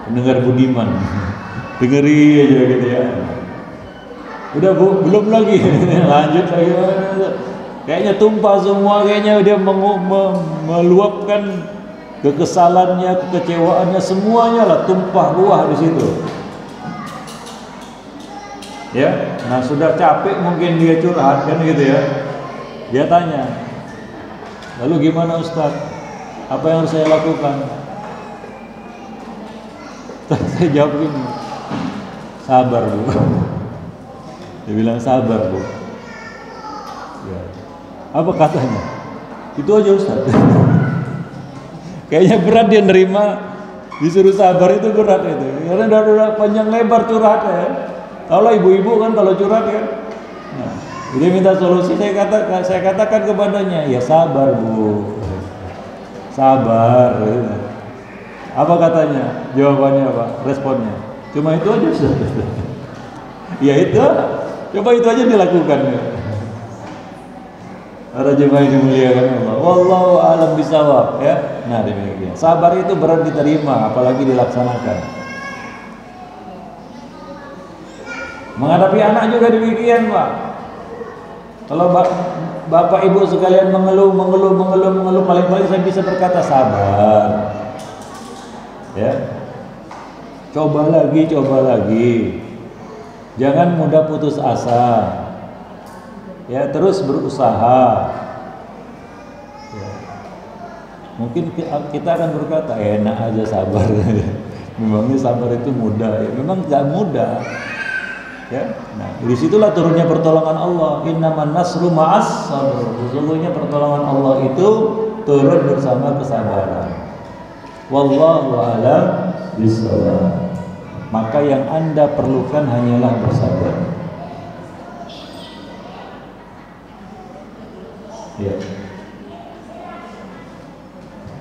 pendengar budiman, dengeri aja gitu ya. Udah Bu, belum lagi, lanjut lagi. Kayaknya tumpah semua, kayaknya dia meluapkan kekesalannya, kekecewaannya, semuanya lah tumpah ruah di situ. Ya, nah sudah capek mungkin dia curhat kan gitu ya. Dia tanya, lalu gimana Ustaz? Apa yang harus saya lakukan? Saya jawab gini, sabar Bu. Dia bilang sabar Bu. Ya. Apa katanya? Itu aja Ustaz. Kayaknya berat dia nerima disuruh sabar, itu berat itu. Karena udah panjang lebar curhat ya. Kalau ibu-ibu kan kalau curhat kan, nah, dia minta solusi, saya katakan kepadanya, ya sabar Bu, sabar. Apa katanya? Jawabannya apa? Responnya? Cuma itu aja Ustaz. Ya itu, coba itu aja dilakukan ya. Para jemaah yang dimuliakan Allah, wallahu a'lam bishawab ya. Nah demikian. Sabar itu berat diterima, apalagi dilaksanakan. Menghadapi anak juga demikian, Pak. Kalau bapak ibu sekalian mengeluh, paling-paling saya bisa berkata sabar. Ya. Coba lagi. Jangan mudah putus asa. Ya, terus berusaha. Ya. Mungkin kita akan berkata enak aja sabar. Memangnya sabar itu mudah ya? Memang tidak mudah. Ya. Nah, disitulah turunnya pertolongan Allah. Innaman nasru ma'as sabr. Sesungguhnya pertolongan Allah itu turun bersama kesabaran. Wallahu a'lam bishawab. Maka yang Anda perlukan hanyalah bersabar. Ya.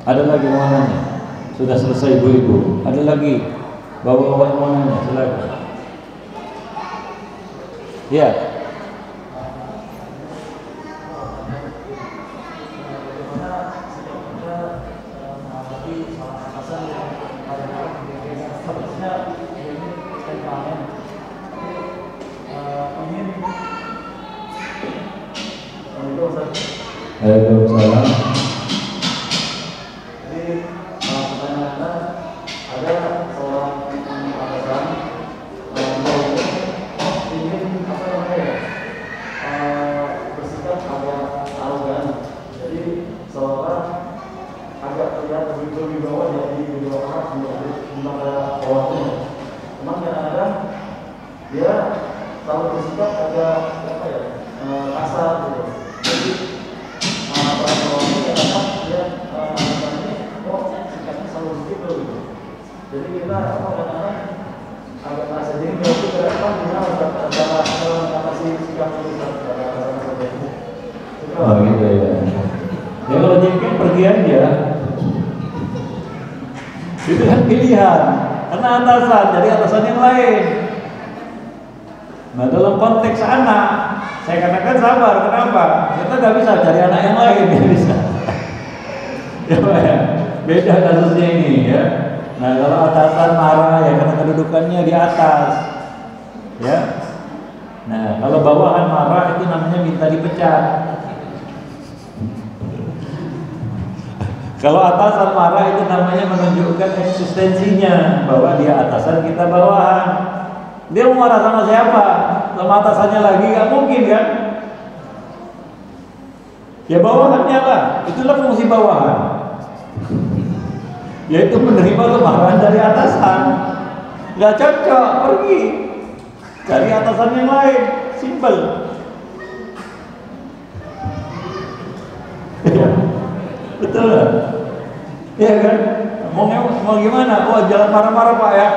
Ada lagi mau nanya? Sudah selesai ibu-ibu. Ada lagi bapak-bapak mau nanya? Silakan. Ya. Waalaikumsalam. Jadi pertanyaannya ada seorang atasan ingin apa namanya bersikap agak arogan, jadi seolah agak terlihat lebih bawah dari di bawah di bawahnya. Cuman kadang-kadang dia selalu bersikap agak apa ya kasar gitu. Jadi jadi kita kadang-kadang agak merasa jadi itu ke depan gimana mengatasi sikap kita seperti itu. Oh gitu ya. Ya kalau jengkel pergi aja. Itu kan pilihan. Karena atasan, jadi atasan yang lain. Nah dalam konteks anak, saya katakan sabar. Kenapa? Kita nggak bisa cari anak yang lain, nggak bisa. Ya Pak ya. Beda kasusnya ini ya. Nah kalau atasan marah ya karena kedudukannya di atas, ya. Nah kalau bawahan marah itu namanya minta dipecat. Kalau atasan marah itu namanya menunjukkan eksistensinya bahwa dia atasan, kita bawahan. Dia mau marah sama siapa? Sama atasannya lagi nggak mungkin kan? Ya bawahannya lah, itulah fungsi bawahan. Yaitu menerima kemarahan dari atasan. Nggak cocok, pergi cari atasan yang lain, simple. Betul lah, ya kan? Mau gimana? Oh jangan marah-marah Pak ya.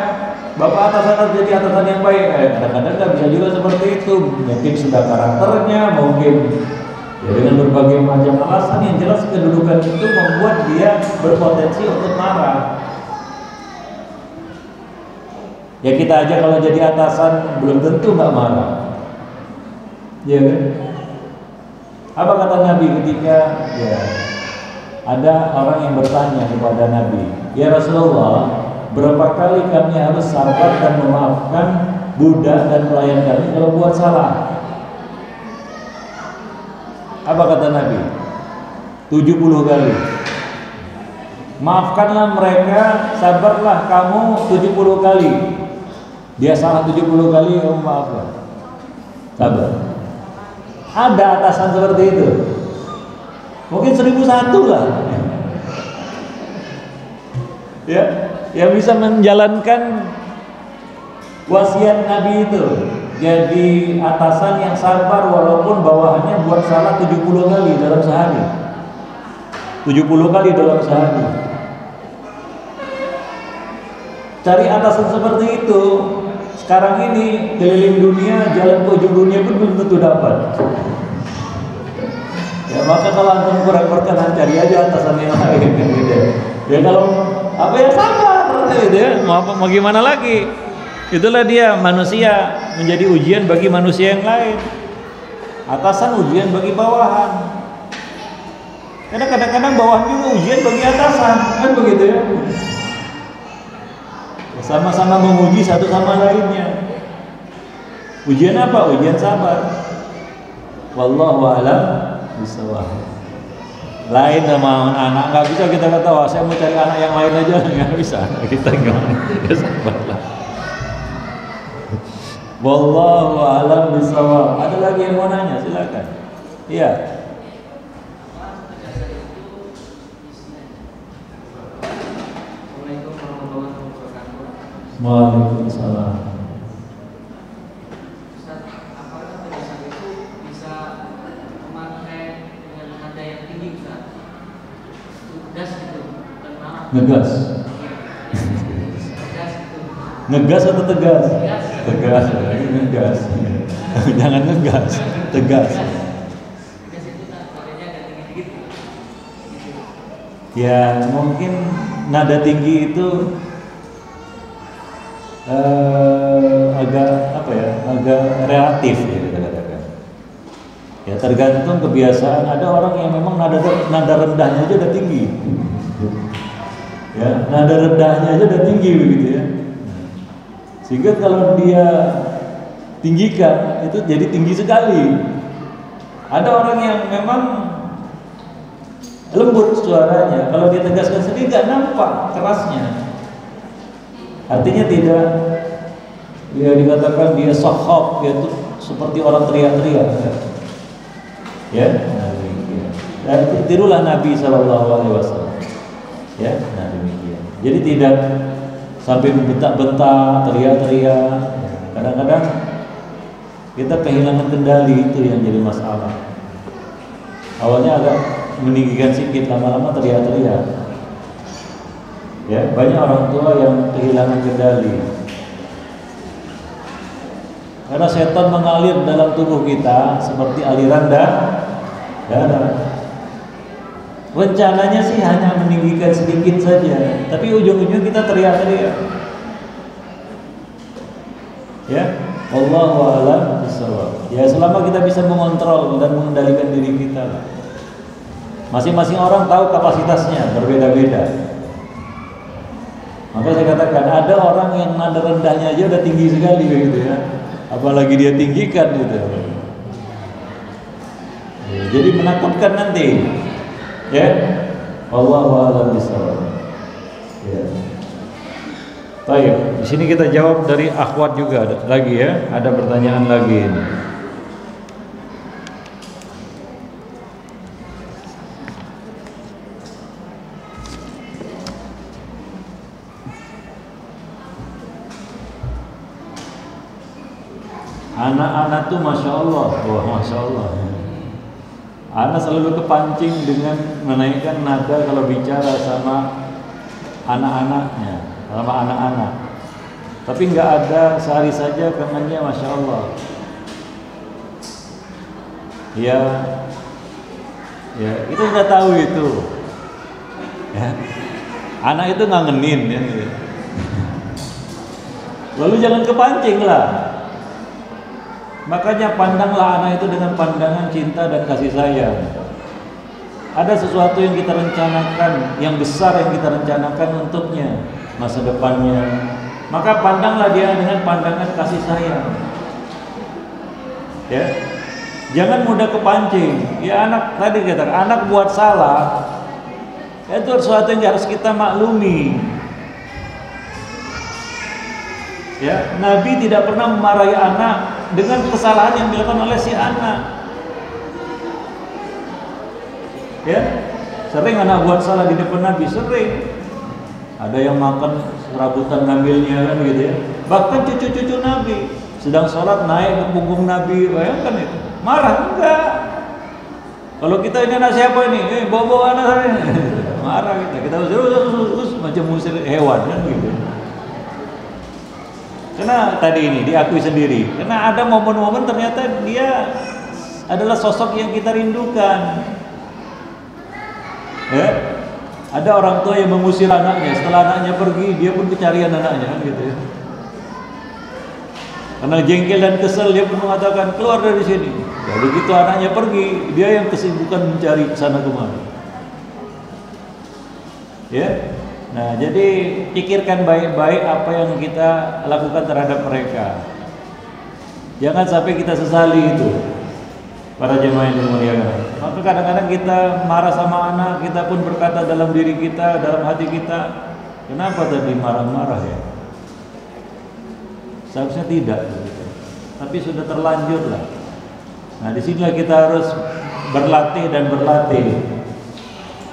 Bapak atasan harus jadi atasan yang baik. Kadang-kadang nggak bisa juga seperti itu. Mungkin sudah karakternya, mungkin ya dengan berbagai macam alasan. Yang jelas kedudukan itu membuat dia berpotensi untuk marah. Ya kita aja kalau jadi atasan belum tentu nggak marah, ya kan? Apa kata Nabi ketika ya ada orang yang bertanya kepada Nabi, ya Rasulullah, berapa kali kami harus sabar dan memaafkan budak dan pelayan kami kalau buat salah? Apa kata Nabi? 70 kali. Maafkanlah mereka, sabarlah kamu 70 kali. Dia salah 70 kali, kamu maafkan. Sabar. Ada atasan seperti itu. Mungkin 1001 lah. Ya, yang bisa menjalankan wasiat Nabi itu. Jadi atasan yang sabar walaupun bawahannya buat salah 70 kali dalam sehari. 70 kali dalam sehari. Cari atasan seperti itu. Sekarang ini keliling dunia, jalan ke ujung dunia pun belum tentu dapat. Ya maka kalau antum kurang berkenan, cari aja atasan yang lain gitu. Ya kalau apa ya sabar gitu ya. Mau gimana lagi? Itulah dia, manusia menjadi ujian bagi manusia yang lain. Atasan ujian bagi bawahan. Karena kadang-kadang bawahan juga ujian bagi atasan, kan begitu ya. Sama-sama menguji satu sama lainnya. Ujian apa? Ujian sabar. Wallahu a'lam bishawab. Lain sama anak, nggak bisa kita kata, wah saya mau cari anak yang lain aja, nggak bisa. Kita nggak sabarlah. Wallahu a'lam bishawab. Ada lagi yang mau nanya? Silakan. Iya. Waalaikumsalam. Ustaz, apakah penjelasan itu bisa memakai dengan nada yang tinggi, Ustaz? Tegas gitu, tenang. Ngegas. Tegas gitu. Ngegas atau tegas? Tegas. Tegas, ngegas. Jangan ngegas, tegas. Tegas itu nadanya agak tinggi dikit. Gitu. Ya mungkin nada tinggi itu agak apa ya, agak relatif ya kita katakan. Ya tergantung kebiasaan. Ada orang yang memang nada rendahnya aja udah tinggi. Ya, nada rendahnya aja udah tinggi begitu ya. Sehingga kalau dia tinggikan itu jadi tinggi sekali. Ada orang yang memang lembut suaranya, kalau dia tegaskan sendiri nggak nampak kerasnya. Artinya tidak, ya dikatakan dia sohab, yaitu seperti orang teriak-teriak. Ya, dan tirulah Nabi SAW. Ya, nah demikian. Jadi tidak sampai bentak-bentak, teriak-teriak. Kadang-kadang kita kehilangan kendali, itu yang jadi masalah. Awalnya agak meninggikan sedikit, lama-lama teriak-teriak. Ya, banyak orang tua yang kehilangan kendali. Karena setan mengalir dalam tubuh kita seperti aliran darah. Rencananya sih hanya meninggikan sedikit saja, tapi ujung-ujung kita teriak-teriak. Ya, wallahu a'lam bishawab. Ya, selama kita bisa mengontrol dan mengendalikan diri kita. Masing-masing orang tahu kapasitasnya berbeda-beda. Maka saya katakan ada orang yang nada rendahnya aja udah tinggi sekali gitu ya, apalagi dia tinggikan gitu. Ya, jadi menakutkan nanti, ya. Wallahu a'lam bishawab. Ya. Baik, di sini kita jawab dari akhwat juga lagi ya, ada pertanyaan lagi ini. Anak-anak tuh Masya Allah, wah Masya Allah. Anak selalu kepancing dengan menaikkan nada kalau bicara sama anak-anaknya, sama anak-anak. Tapi nggak ada, sehari saja kangennya Masya Allah. Ya, ya kita sudah tahu itu. Ya. Anak itu ngangenin ya. Gitu. Lalu jangan kepancing lah. Makanya pandanglah anak itu dengan pandangan cinta dan kasih sayang. Ada sesuatu yang kita rencanakan, yang besar yang kita rencanakan untuknya, masa depannya. Maka pandanglah dia dengan pandangan kasih sayang. Ya, jangan mudah kepancing. Ya anak tadi kata, anak buat salah, itu sesuatu yang harus kita maklumi. Ya, Nabi tidak pernah memarahi anak dengan kesalahan yang dilakukan oleh si anak. Ya, sering anak buat salah di depan Nabi, sering. Ada yang makan serabutan ngambilnya kan gitu ya. Bahkan cucu-cucu Nabi sedang sholat naik ke punggung Nabi, bayangkan itu. Marah enggak? Kalau kita ini anak siapa ini? Bawa anak saya. Marah kita usir macam musir hewan kan gitu. Karena tadi ini diakui sendiri. Karena ada momen-momen ternyata dia adalah sosok yang kita rindukan. Ya, ada orang tua yang mengusir anaknya. Setelah anaknya pergi, dia pun pencarian anaknya, kan gitu ya. Karena jengkel dan kesel, dia pun mengatakan keluar dari sini. Ya, begitu anaknya pergi, dia yang kesibukan mencari sana kemari. Ya. Nah, jadi pikirkan baik-baik apa yang kita lakukan terhadap mereka. Jangan sampai kita sesali itu. Para jemaah yang dimuliakan. Maka kadang-kadang kita marah sama anak, kita pun berkata dalam diri kita, dalam hati kita, kenapa tadi marah-marah ya? Seharusnya tidak, gitu. Tapi sudah terlanjur lah. Nah, disinilah kita harus berlatih dan berlatih.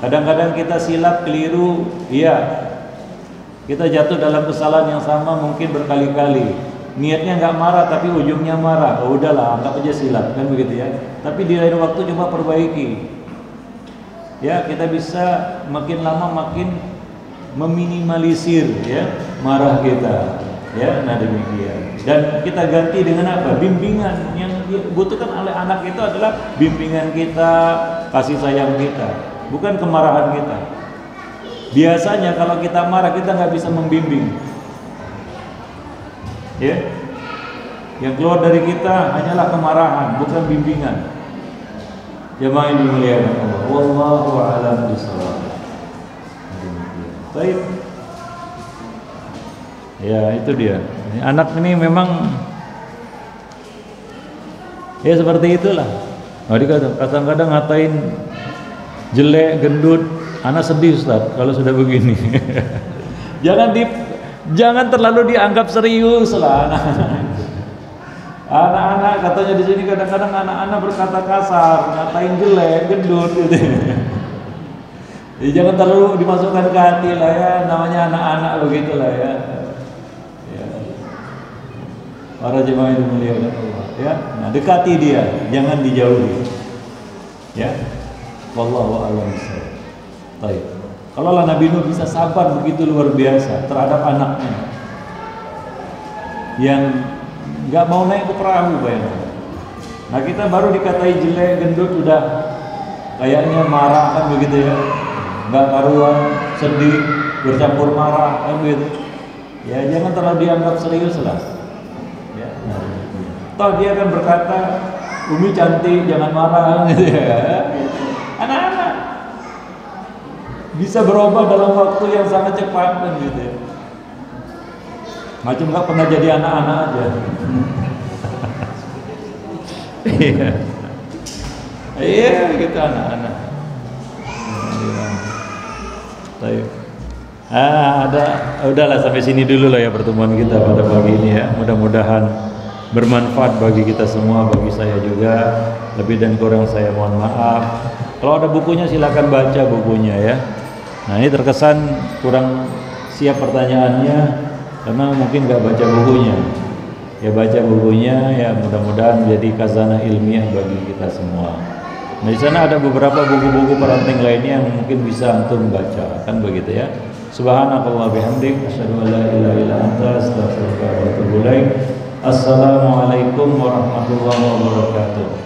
Kadang-kadang kita silap, keliru, iya. Kita jatuh dalam kesalahan yang sama mungkin berkali-kali. Niatnya nggak marah tapi ujungnya marah. Oh udahlah, anggap aja silap, kan begitu ya. Tapi di lain waktu coba perbaiki. Ya, kita bisa makin lama makin meminimalisir ya marah kita. Ya, nah demikian. Dan kita ganti dengan apa? Bimbingan. Yang dibutuhkan oleh anak itu adalah bimbingan kita, kasih sayang kita. Bukan kemarahan kita. Biasanya kalau kita marah kita nggak bisa membimbing. Ya, yang keluar dari kita hanyalah kemarahan, bukan bimbingan. Jemaah yang dimuliakan Allah. Wallahu a'lam bishawab. Baik. Ya itu dia. Anak ini memang ya seperti itulah. Kadang-kadang ngatain jelek, gendut, anak sedih Ustaz kalau sudah begini. Jangan terlalu dianggap serius lah anak-anak. Katanya di sini kadang-kadang anak-anak berkata kasar, ngatain jelek, gendut gitu. Jadi jangan terlalu dimasukkan ke hati lah ya, namanya anak-anak begitulah ya. Para jemaah yang dimuliakan Allah ya. Nah, dekati dia, jangan dijauhi. Ya. Wallahu a'lam bishawab. Baik. Kalaulah Nabi Nuh bisa sabar begitu luar biasa terhadap anaknya yang nggak mau naik ke perahu, bayangkan. Nah, kita baru dikatai jelek, gendut, udah kayaknya marah kan begitu ya. Nggak karuan, sedih, bercampur marah kan begitu. Ya, jangan terlalu dianggap serius lah. Ya. Nah, toh dia akan berkata, Umi cantik, jangan marah gitu ya. Anak-anak bisa berubah dalam waktu yang sangat cepat kan gitu ya. Macam nggak pernah jadi anak-anak aja. Iya, iya kita anak-anak. Baik. Udahlah sampai sini dulu lah ya pertemuan kita pada pagi ini ya. Mudah-mudahan bermanfaat bagi kita semua, bagi saya juga. Lebih dan kurang saya mohon maaf. Kalau ada bukunya silakan baca bukunya ya. Nah ini terkesan kurang siap pertanyaannya karena mungkin nggak baca bukunya. Ya baca bukunya ya, mudah-mudahan menjadi khazanah ilmiah bagi kita semua. Nah di sana ada beberapa buku-buku parenting lainnya yang mungkin bisa antum baca, kan begitu ya. Subhanakallah bihamdik, asyhadu an la ilaha illa anta, astaghfiruka wa atubu ilaik. Assalamualaikum warahmatullahi wabarakatuh.